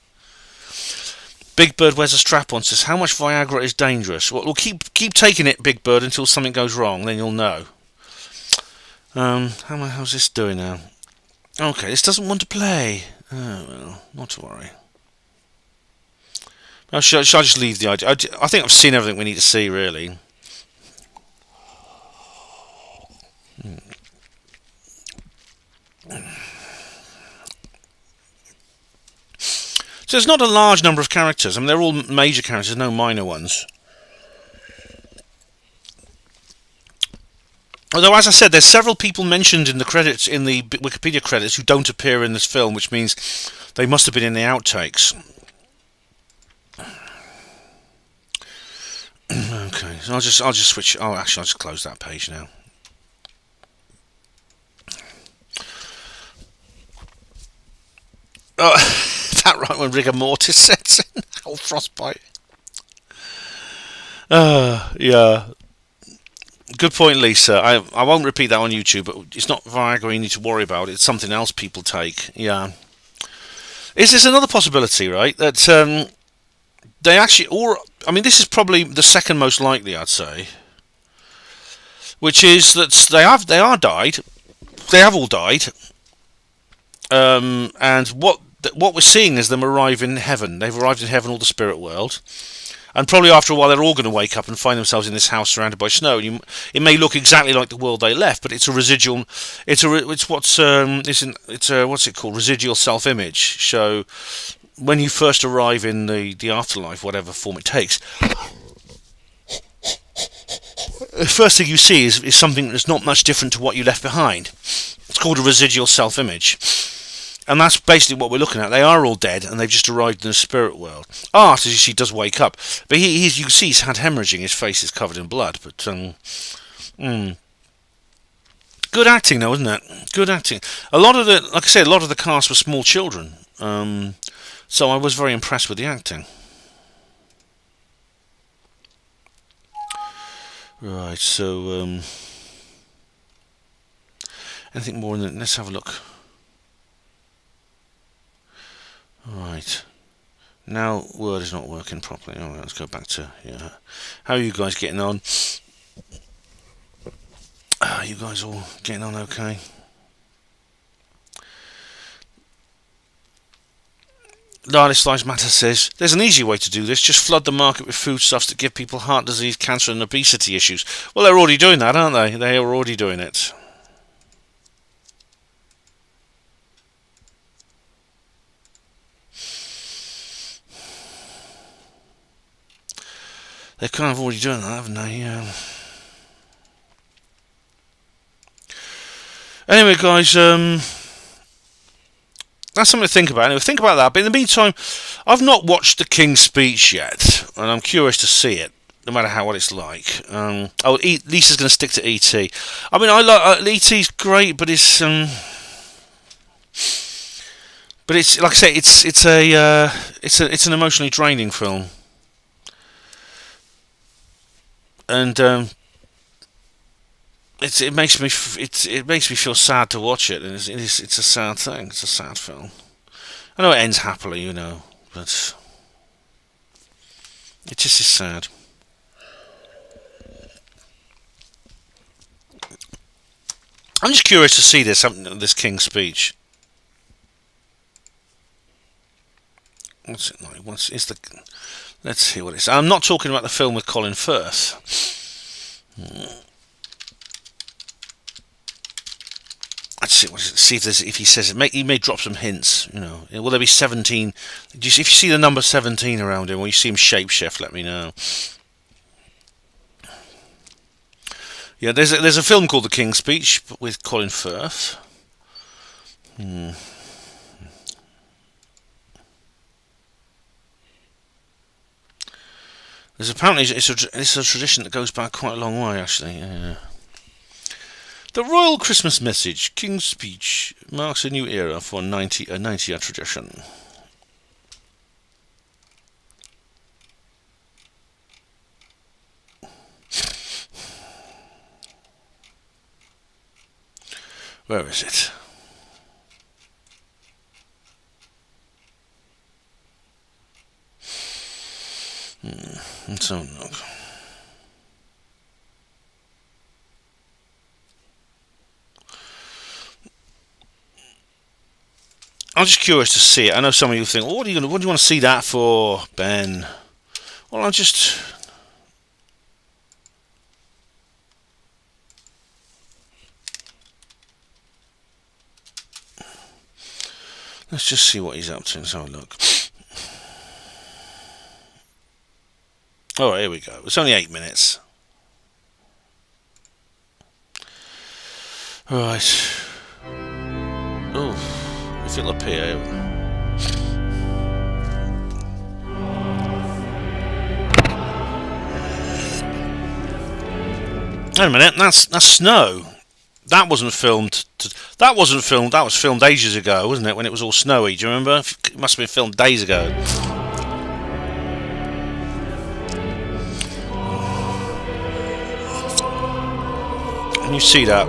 Big Bird wears a strap-on, says, how much Viagra is dangerous? Well, keep taking it, Big Bird, until something goes wrong, then you'll know. How's this doing now? Okay, this doesn't want to play. Oh, well, not to worry. Well, shall I just leave the idea? I think I've seen everything we need to see, really. So there's not a large number of characters. I mean, they're all major characters, no minor ones. Although, as I said, there's several people mentioned in the credits, in the Wikipedia credits, who don't appear in this film, which means they must have been in the outtakes. Okay, so I'll just switch. Oh, actually, I'll just close that page now. That right when rigor mortis sets in. Old frostbite. Yeah. Good point, Lisa. I won't repeat that on YouTube, but it's not Viagra you need to worry about. It's something else people take. Yeah. Is this another possibility, right? That they actually, or I mean, this is probably the second most likely, I'd say. Which is that they are died. They have all died. And what we're seeing is them arrive in heaven. They've arrived in heaven, or the spirit world. And probably after a while, they're all going to wake up and find themselves in this house surrounded by snow. It may look exactly like the world they left, but it's a residual. It's what's what's it called? Residual self-image. So when you first arrive in the afterlife, whatever form it takes, the first thing you see is something that's not much different to what you left behind. It's called a residual self-image. And that's basically what we're looking at. They are all dead, and they've just arrived in the spirit world. Art, as you see, does wake up, but you can see he's had hemorrhaging. His face is covered in blood. But good acting, though, isn't it? Good acting. Like I said, a lot of the cast were small children. So I was very impressed with the acting. Right. So anything more? Let's have a look. Right. Now Word is not working properly. Alright, let's go back to how are you guys getting on? Are you guys all getting on okay? Largest Lives Matter says there's an easy way to do this. Just flood the market with foodstuffs that give people heart disease, cancer and obesity issues. Well, they're already doing that, aren't they? They are already doing it. They're kind of already doing that, haven't they? Yeah. Anyway, guys, that's something to think about. Anyway, think about that. But in the meantime, I've not watched The King's Speech yet, and I'm curious to see it, no matter what it's like. Lisa's going to stick to E.T. I mean, I like E.T.'s great, but it's like I say, it's an emotionally draining film. And it makes me feel sad to watch it, and it's a sad thing. It's a sad film. I know it ends happily, but it just is sad. I'm just curious to see this King's Speech. What's it like? Let's see what it is. I'm not talking about the film with Colin Firth. Let's see what it is. See if he says it. He may drop some hints. Will there be 17? If you see the number 17 around him, or you see him shapeshift, let me know. Yeah, there's a film called The King's Speech with Colin Firth. There's apparently it's a tradition that goes back quite a long way, actually. The Royal Christmas Message, King's Speech, marks a new era for a 90-year tradition. Where is it? Let's have a look. I'm just curious to see it. I know some of you think, well, what do you want to see that for, Ben? Well, let's just see what he's up to. Let's have a look. Alright, here we go. It's only 8 minutes. Right. Oh, if it'll appear. Wait a minute, that's snow. That wasn't filmed. That was filmed ages ago, wasn't it? When it was all snowy. Do you remember? It must have been filmed days ago. you see that?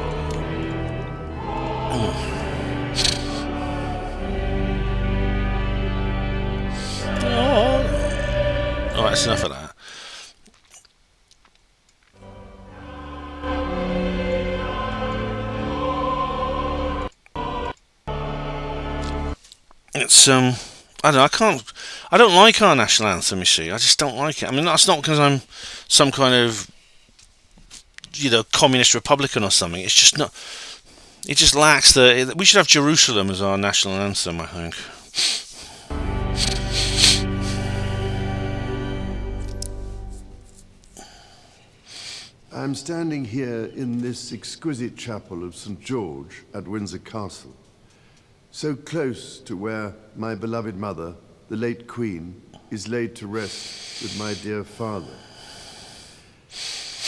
Oh, that's enough of that. It's I don't know. I don't like our national anthem. You see, I just don't like it. I mean, that's not because I'm some kind of communist republican or something. It's just not. It just lacks the. We should have Jerusalem as our national anthem, I think. I'm standing here in this exquisite chapel of St. George at Windsor Castle, so close to where my beloved mother, the late Queen, is laid to rest with my dear father.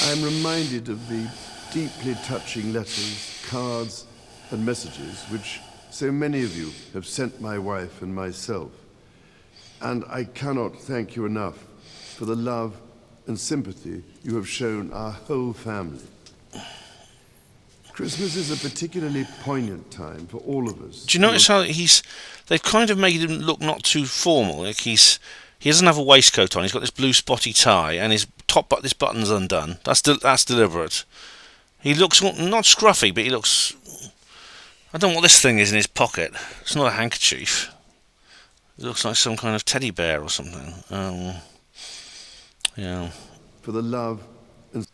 I am reminded of the deeply touching letters, cards, and messages which so many of you have sent my wife and myself, and I cannot thank you enough for the love and sympathy you have shown our whole family. Christmas is a particularly poignant time for all of us. Do you notice how they've kind of made him look not too formal? Like he doesn't have a waistcoat on. He's got this blue spotty tie, and his this button's undone. That's deliberate. He looks not scruffy, but he looks. I don't know what this thing is in his pocket. It's not a handkerchief. It looks like some kind of teddy bear or something. Yeah. For the love and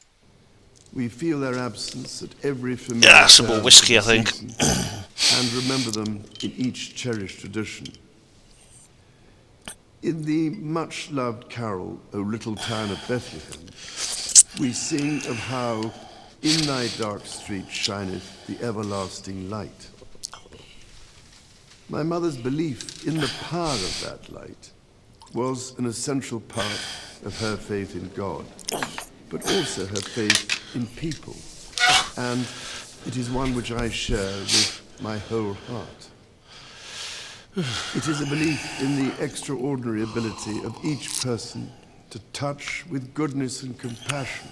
we feel their absence at every familiar some more whiskey, I think. And remember them in each cherished tradition. In the much-loved carol, O Little Town of Bethlehem, we sing of how in thy dark street shineth the everlasting light. My mother's belief in the power of that light was an essential part of her faith in God, but also her faith in people, and it is one which I share with my whole heart. It is a belief in the extraordinary ability of each person to touch with goodness and compassion,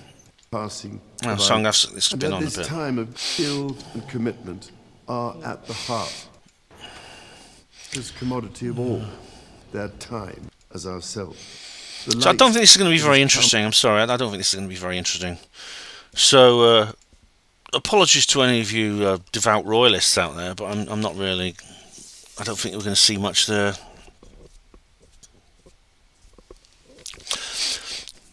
passing by, and at this time of skill and commitment are at the heart, this commodity of all, their time as ourselves. So I don't think this is going to be very interesting. I'm sorry, I don't think this is going to be very interesting. So, apologies to any of you devout royalists out there, but I'm not really. I don't think we're going to see much there.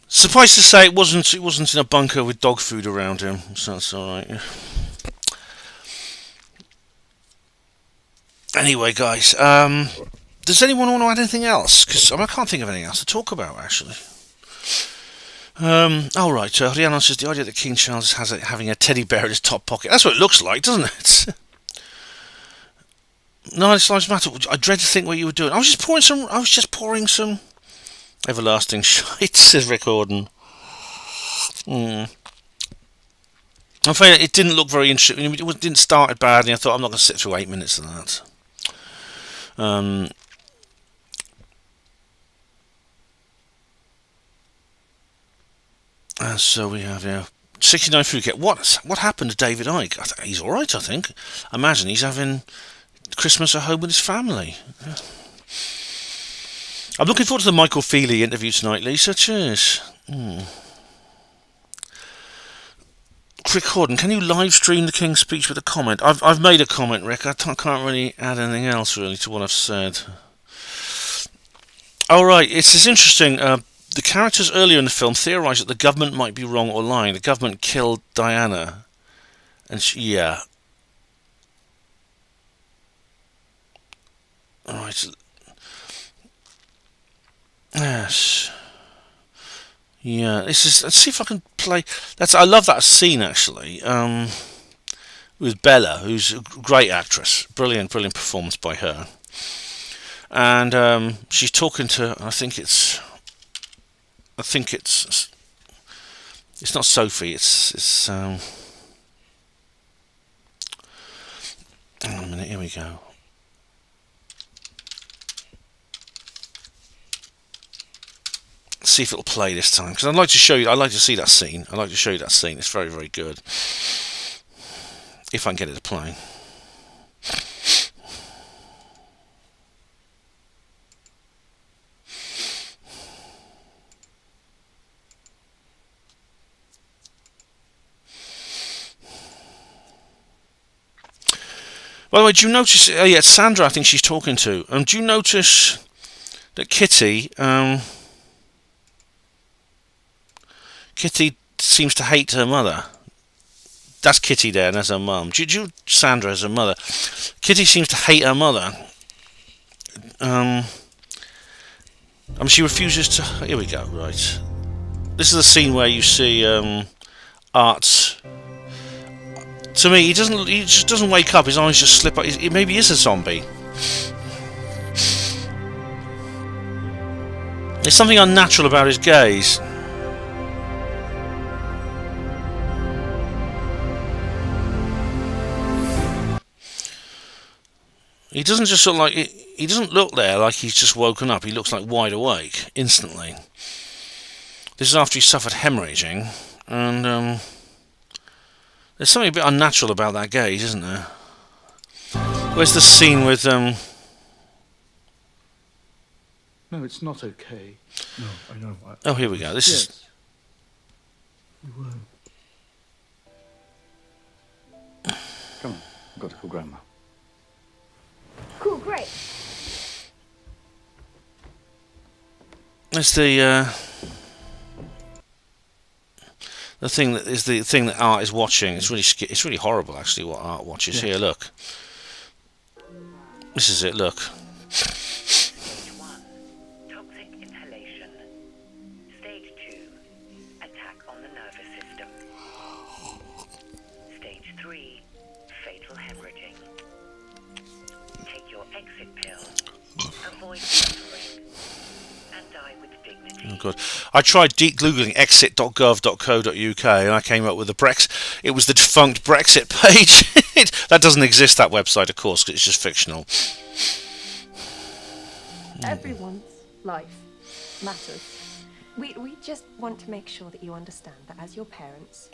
Suffice to say, it wasn't in a bunker with dog food around him, so that's all right. Anyway, guys, does anyone want to add anything else? Because I can't think of anything else to talk about, actually. Right, Rihanna says the idea that King Charles has having a teddy bear in his top pocket. That's what it looks like, doesn't it? No, it's lives matter. I dread to think what you were doing. I was just pouring some everlasting shite, says Rick Orden. I'm afraid it didn't look very interesting. It didn't start it badly. I thought I'm not going to sit through 8 minutes of that. So we have 69 Phuket. What happened to David Icke? He's all right, I think. I imagine he's having Christmas at home with his family. Yeah. I'm looking forward to the Michael Feely interview tonight, Lisa. Cheers. Rick Horden, can you live stream the King's speech with a comment? I've made a comment, Rick. I can't really add anything else really to what I've said. All right, it's interesting. The characters earlier in the film theorised that the government might be wrong or lying. The government killed Diana, and yeah. All right. Yes. Yeah. Let's see if I can play. I love that scene actually. With Bella, who's a great actress, brilliant performance by her, and she's talking to. I think it's not Sophie. It's. Hang on a minute. Here we go. See if it'll play this time, because I'd like to show you. I'd like to see that scene. I'd like to show you that scene. It's very, very good. if I can get it to play. By the way, do you notice? Yeah, it's Sandra. I think she's talking to. Do you notice that Kitty? Kitty seems to hate her mother. That's Kitty there, and that's her mum. Do you Sandra as her mother? Kitty seems to hate her mother. She refuses to. Here we go. Right. This is the scene where you see Art's. To me, he just doesn't wake up. His eyes just slip up. Maybe he is a zombie. There's something unnatural about his gaze. He doesn't just sort of like. He doesn't look there like he's just woken up. He looks like wide awake instantly. This is after he suffered hemorrhaging, and there's something a bit unnatural about that gaze, isn't there? Where's the scene with No, it's not okay. No, I know. Oh, here we go. This is. Yes. You were. Come on, I've got to call Grandma. Cool, great. It's the thing that Art is watching. It's really horrible actually what Art watches. Yes. Here, look. This is it. Look. Stage 1, toxic inhalation. Stage 2, attack on the nervous system. Stage 3, fatal hemorrhaging. Take your exit pill. Avoid suffering. And die with dignity. Oh God! I tried deep googling exit.gov.co.uk and I came up with it was the defunct Brexit page. That doesn't exist. That website, of course, because it's just fictional. Everyone's life matters. We just want to make sure that you understand that as your parents,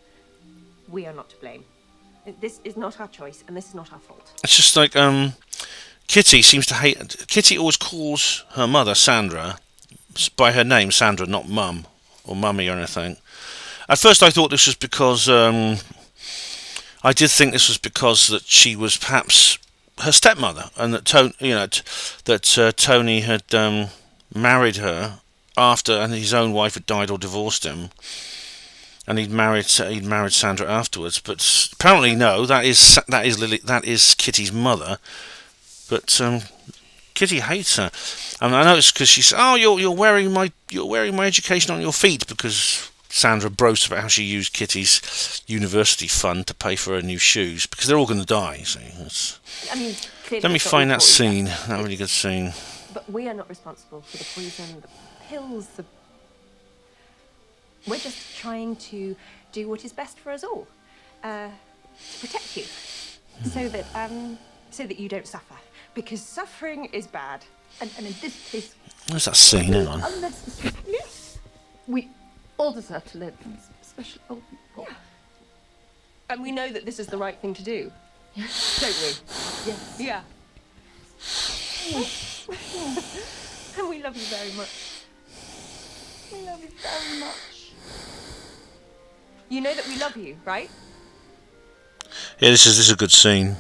we are not to blame. This is not our choice, and this is not our fault. It's just like Kitty seems to hate. Kitty always calls her mother Sandra by her name, Sandra, not Mum or Mummy or anything. At first, I thought this was because I did think this was because that she was perhaps her stepmother, and that Tony had married her after, and his own wife had died or divorced him, and he'd married Sandra afterwards. But apparently, no, that is Kitty's mother. But Kitty hates her, and I know it's because she says, "Oh, you're wearing my education on your feet," because Sandra boasts about how she used Kitty's university fund to pay for her new shoes because they're all going to die. You see, let me find that scene. That really good scene. But we are not responsible for the poison, the pills, We're just trying to do what is best for us all, to protect you, so that you don't suffer, because suffering is bad, and in this case, Where's that scene? Hang on. Yes. We all deserve to live, especially old people. yeah. And we know that this is the right thing to do, don't we? Yes. Yeah. And we love you very much. We love you very much. You know that we love you, right? Yeah, this is a good scene.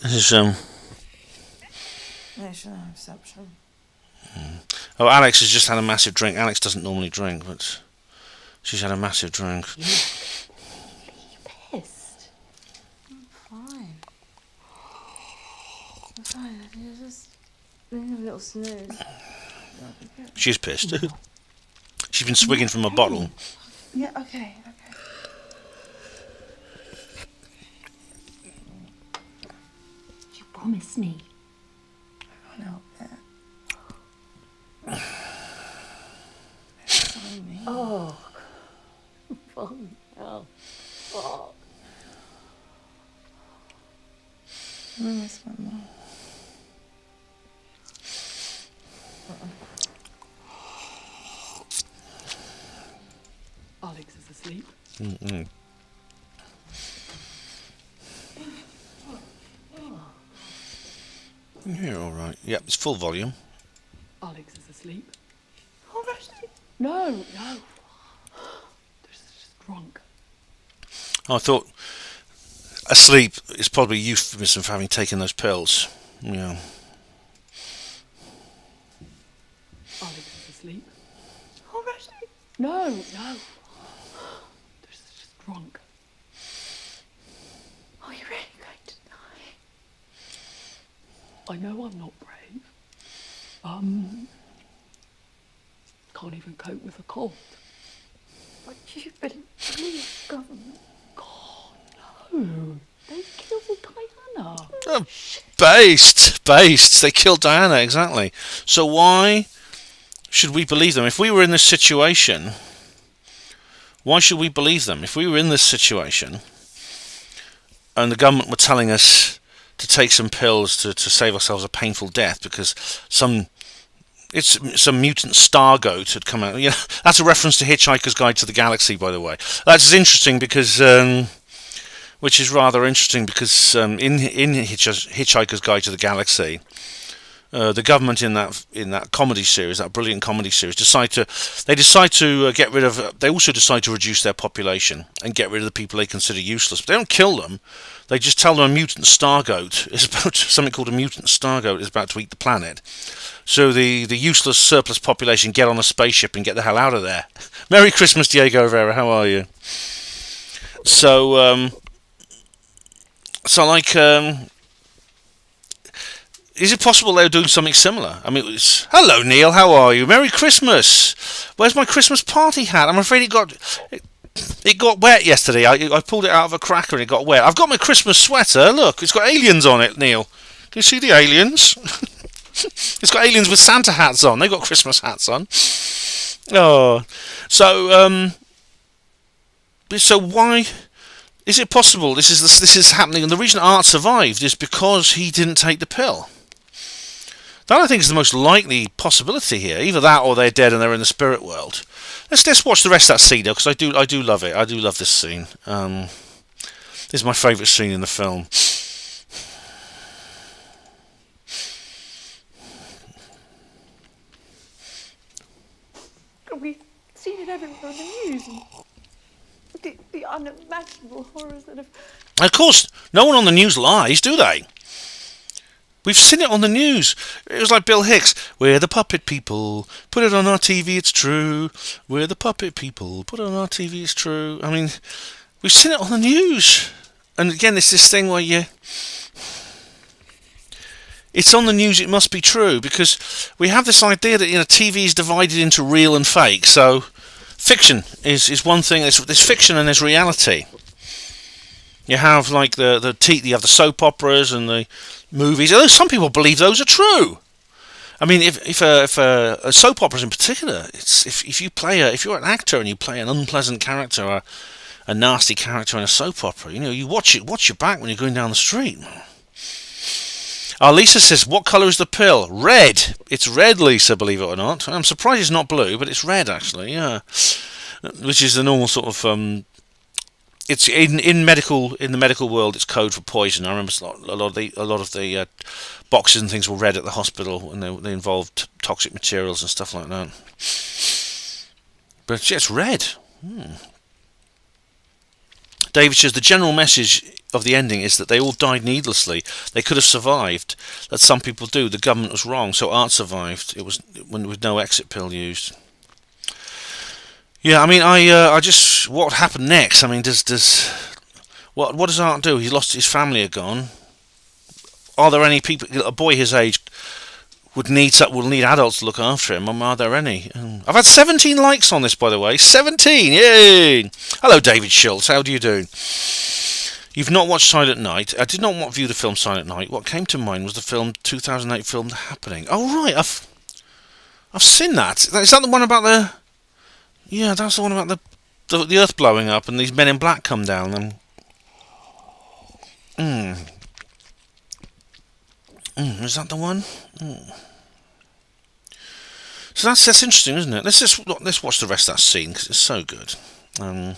This is National exception. Oh, Alex has just had a massive drink. Alex doesn't normally drink, but she's had a massive drink. You pissed? I'm fine. I'm fine. You're just being a little snooze. She's pissed. She's been swigging from a bottle. Yeah, okay. You promised me. I can't help it. Sorry, me. Oh. Fun. Oh. Oh. I miss my mom. Alex is asleep. Mm-mm. Yeah, all right. Yep, it's full volume. Alex is asleep. Oh, no. This is just drunk. I thought asleep is probably a euphemism for having taken those pills. Yeah. Alex is asleep. Oh, no. This is just drunk. Are you really going to die? I know I'm not brave. Can't even cope with a cold. But you believe government. God, no. They killed Diana. Oh, based. They killed Diana, exactly. So why should we believe them? If we were in this situation, why should we believe them? If we were in this situation and the government were telling us to take some pills to save ourselves a painful death because some mutant star goat had come out. Yeah, that's a reference to Hitchhiker's Guide to the Galaxy, by the way. That's interesting because, which is rather interesting because in Hitchhiker's Guide to the Galaxy, the government in that comedy series, that brilliant comedy series, decide to get rid of. They also decide to reduce their population and get rid of the people they consider useless. But they don't kill them. They just tell them a mutant star goat is about something called a mutant star goat is about to eat the planet. So the useless surplus population get on a spaceship and get the hell out of there. Merry Christmas, Diego Rivera. How are you? So is it possible they were doing something similar? I mean, hello, Neil. How are you? Merry Christmas. Where's my Christmas party hat? I'm afraid it got wet yesterday. I pulled it out of a cracker and it got wet. I've got my Christmas sweater. Look, it's got aliens on it, Neil. Can you see the aliens? It's got aliens with Santa hats on. They've got Christmas hats on. Oh, so why is it possible this is happening? And the reason Art survived is because he didn't take the pill. That I think is the most likely possibility here. Either that, or they're dead and they're in the spirit world. Let's watch the rest of that scene though, because I do love it. I do love this scene. This is my favourite scene in the film. We've seen it everywhere on the news. And the unimaginable horrors that have... Of course, no one on the news lies, do they? We've seen it on the news. It was like Bill Hicks. We're the puppet people. Put it on our TV, it's true. We're the puppet people. Put it on our TV, it's true. I mean, we've seen it on the news. And again, it's this thing where it's on the news, it must be true, because we have this idea that TV is divided into real and fake. So fiction is one thing. There's fiction and there's reality. You have like you have the soap operas and the movies. Although some people believe those are true. I mean, if a soap operas in particular, if you're an actor and you play an unpleasant character or a nasty character in a soap opera, you watch your back when you're going down the street. Lisa says, what colour is the pill? Red. It's red, Lisa, believe it or not. I'm surprised it's not blue, but it's red, actually, yeah. Which is the normal sort of... it's in the medical world, it's code for poison. I remember a lot of the boxes and things were red at the hospital, and they involved toxic materials and stuff like that. But yeah, it's red. David says the general message of the ending is that they all died needlessly. They could have survived. That some people do. The government was wrong, so Art survived. It was when there was no exit pill used. Yeah, I mean, I just what happened next? I mean, what does Art do? He lost his family, are gone. Are there any people? A boy his age will need adults to look after him. Are there any? I've had 17 likes on this, by the way. 17! Yay! Hello, David Schultz. How do you do? You've not watched Silent Night. I did not view the film Silent Night. What came to mind was the 2008 film The Happening. Oh right, I've seen that. Is that the one about the? Yeah, that's the one about the Earth blowing up and these men in black come down and. Is that the one? So that's interesting, isn't it? Let's watch the rest of that scene because it's so good. Happened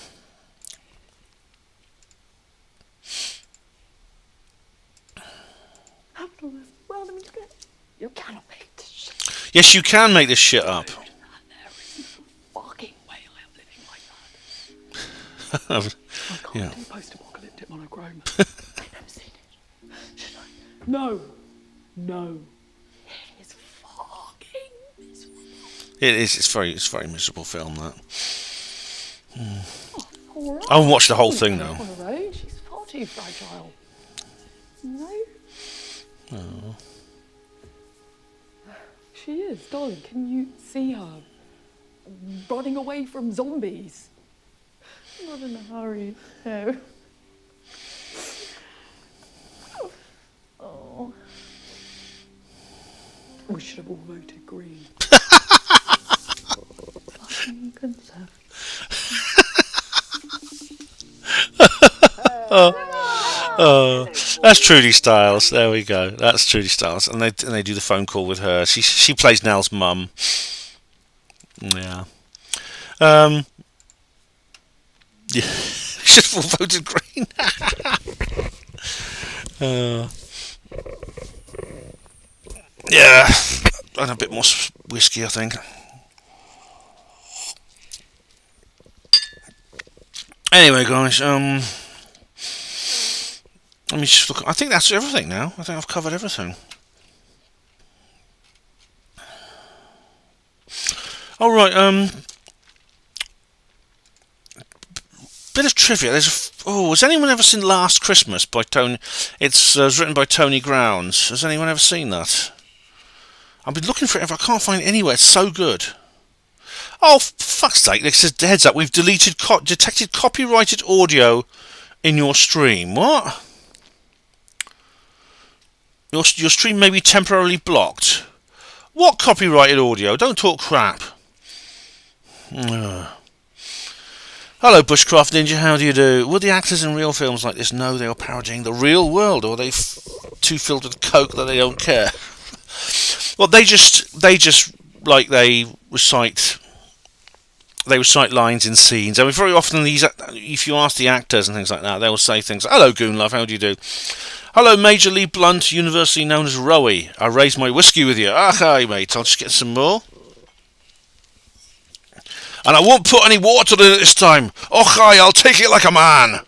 all this. Well, I mean, Yes, you can make this shit up. There is no fucking way I am living like that. I can't Yeah. do post-apocalyptic monochrome. I've never seen it. Should I? No. No. It is fucking miserable. It is. It's very miserable film, that. All right. I haven't watched the whole thing, though. On her own, she's far too fragile. No? Oh. She is, darling. Can you see her running away from zombies? Not in a hurry. No. Oh. We should have all voted green. Fucking conservative. That's Trudy Styles. There we go. That's Trudy Styles, and they do the phone call with her. She plays Nell's mum. Yeah. Yeah. Should have all voted green. Yeah. And a bit more whiskey, I think. Anyway, guys. Let me just look. I think that's everything now. I think I've covered everything. All right. Bit of trivia. Has anyone ever seen Last Christmas by Tony? It's written by Tony Grounds. Has anyone ever seen that? I've been looking for it. I can't find it anywhere. It's so good. Oh, for fuck's sake! This says heads up. We've detected copyrighted audio in your stream. What? Your stream may be temporarily blocked. What copyrighted audio? Don't talk crap. Hello, Bushcraft Ninja. How do you do? Would the actors in real films like this know they are parodying the real world, or are they too filled with coke that they don't care? Well, they just like they recite lines in scenes. I mean, very often if you ask the actors and things like that, they will say things. Hello, Goonlove. How do you do? Hello, Major Lee Blunt, universally known as Rowie. I raised my whiskey with you. Hi, mate. I'll just get some more. And I won't put any water in it this time. Oh, hi, I'll take it like a man.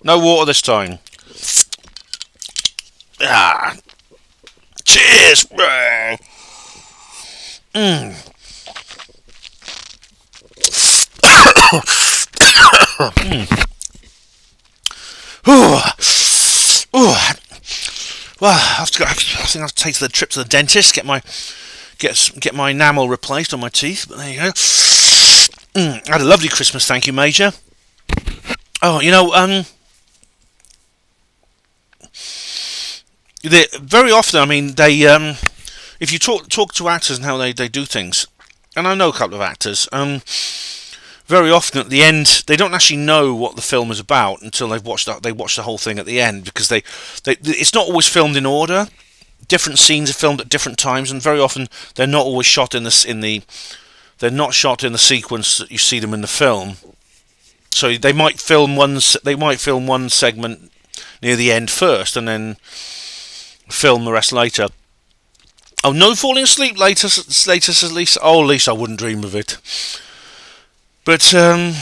No water this time. Ah. Cheers. Well, I think I have to take the trip to the dentist, get my enamel replaced on my teeth. But there you go. I had a lovely Christmas, thank you, Major. Oh, very often, I mean, they if you talk to actors and how they do things, and I know a couple of actors, very often at the end they don't actually know what the film is about until they watch the whole thing at the end, because it's not always filmed in order. Different scenes are filmed at different times, and very often they're not always shot they're not shot in the sequence that you see them in the film. So they might film one segment near the end first, and then film the rest later. Oh, no falling asleep later, says Lisa. Oh, Lisa, I wouldn't dream of it. But so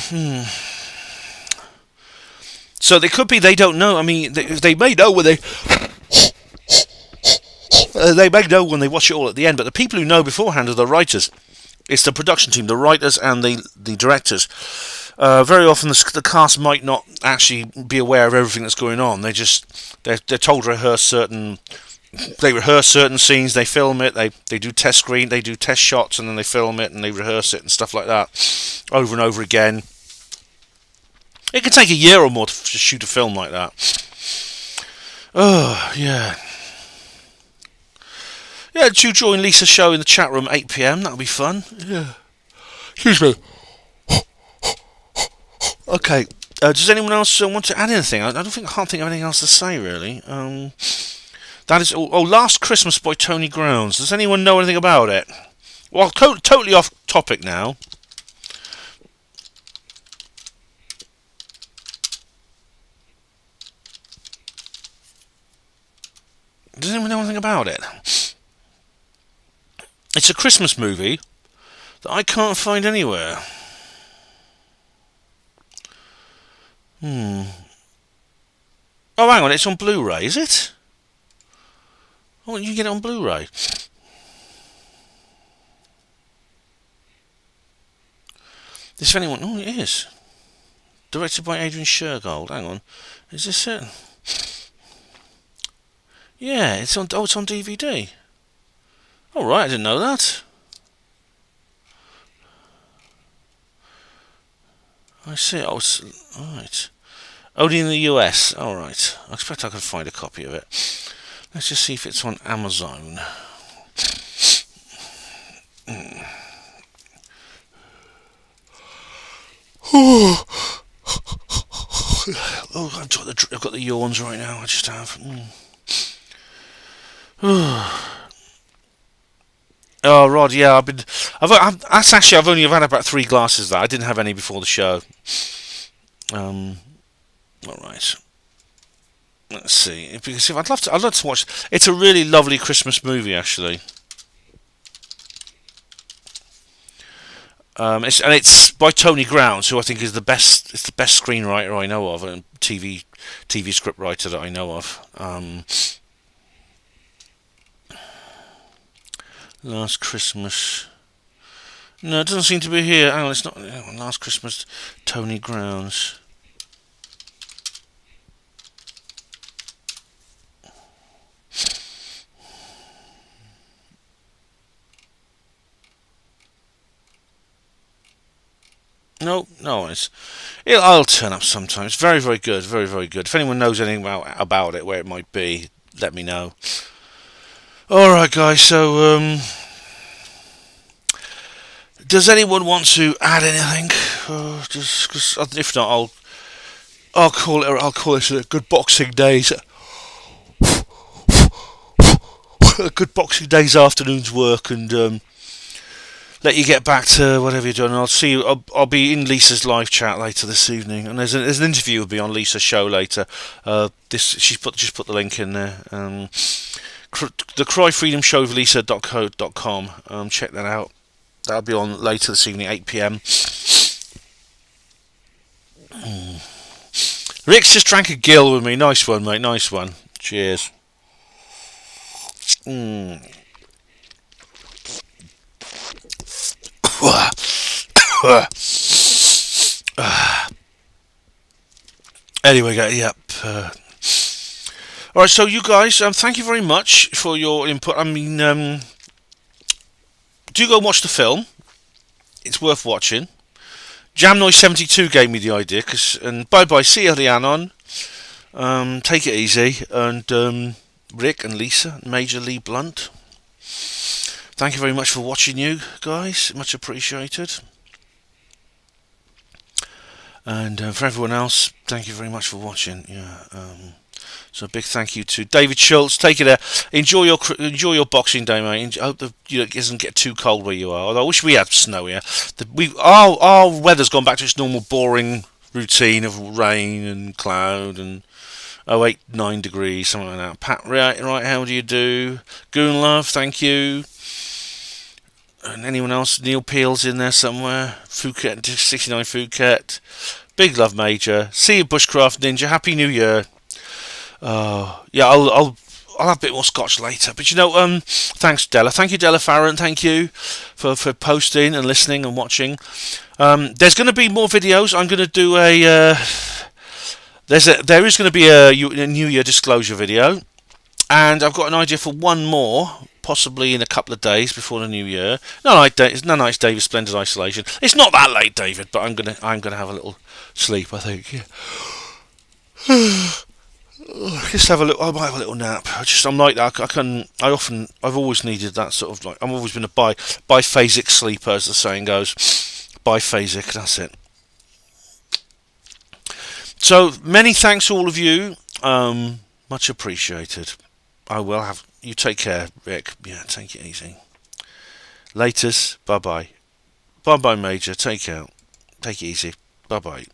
they could be. They don't know. I mean, they may know when they may know when they watch it all at the end. But the people who know beforehand are the writers. It's the production team, the writers and the directors. Very often the cast might not actually be aware of everything that's going on. They're told to rehearse certain. They rehearse certain scenes, they film it, they do test screen, they do test shots, and then they film it and they rehearse it and stuff like that over and over again. It can take a year or more to shoot a film like that. Oh, yeah. Yeah, do join Lisa's show in the chat room 8 PM, that'll be fun. Yeah. Excuse me. Okay, does anyone else want to add anything? I can't think of anything else to say, really. That is Last Christmas by Tony Grounds. Does anyone know anything about it? Well, totally off topic now. Does anyone know anything about it? It's a Christmas movie that I can't find anywhere. Oh, hang on, it's on Blu-ray, is it? Why don't you get it on Blu-ray? This anyone? Oh, it is. Directed by Adrian Shergold. Hang on, is this it? Yeah, it's on. Oh, it's on DVD. All right, I didn't know that. I see. Oh, it's, right. Only in the US. All right. I expect I can find a copy of it. Let's just see if it's on Amazon. Oh, I've got the yawns right now. I just have. Oh, Rod, yeah, I've only had about 3 glasses of that. I didn't have any before the show. All right. Let's see. Because I'd love to watch. It's a really lovely Christmas movie, actually. It's by Tony Grounds, who I think is the best. It's the best screenwriter I know of, and TV script writer that I know of. Last Christmas. No, it doesn't seem to be here. Hang on, it's not. Last Christmas, Tony Grounds. No, I'll turn up sometimes. Very, very good. Very, very good. If anyone knows anything about it, where it might be, let me know. Alright, guys, so, does anyone want to add anything? Just, cause if not, I'll call it a good Boxing Days. A good Boxing Days afternoon's work, and let you get back to whatever you're doing. I'll see you. I'll be in Lisa's live chat later this evening, and there's an interview will be on Lisa's show later. She's just put the link in there. The Cry Freedom Show of Lisa.co.com. Check that out. That'll be on later this evening, 8 PM. Rick's just drank a gill with me. Nice one, mate. Nice one. Cheers. Anyway, yep. Alright, so you guys, thank you very much for your input. I mean, do go watch the film. It's worth watching. Jamnoise72 gave me the idea, and bye-bye, see you, Rhiannon. Take it easy, and Rick and Lisa, Major Lee Blunt. Thank you very much for watching, you guys. Much appreciated. And for everyone else, thank you very much for watching. Yeah. So a big thank you to David Schultz. Take it there. Enjoy your Boxing Day, mate. I hope it doesn't get too cold where you are. Although I wish we had snow here. Our weather's gone back to its normal boring routine of rain and cloud and 8-9 degrees, something like that. Pat, right, how do you do? Goon Love, thank you. And anyone else? Neil Peel's in there somewhere. Phuket, 69 Phuket. Big love, Major. See you, Bushcraft Ninja. Happy New Year. Yeah, I'll have a bit more scotch later. But thanks, Della. Thank you, Della Farron. Thank you for posting and listening and watching. There's going to be more videos. I'm going to do there is going to be a New Year disclosure video, and I've got an idea for one more, possibly in a couple of days before the New Year. No, nice, David. Splendid isolation. It's not that late, David, but I'm gonna have a little sleep, I think. Yeah. Just have a little. I might have a little nap. I'm like that. I've always needed that sort of like. I've always been a biphasic sleeper, as the saying goes. Biphasic. That's it. So many thanks to all of you. Much appreciated. I will have you take care, Rick. Yeah, take it easy. Laters. Bye bye. Bye bye, Major. Take care. Take it easy. Bye bye.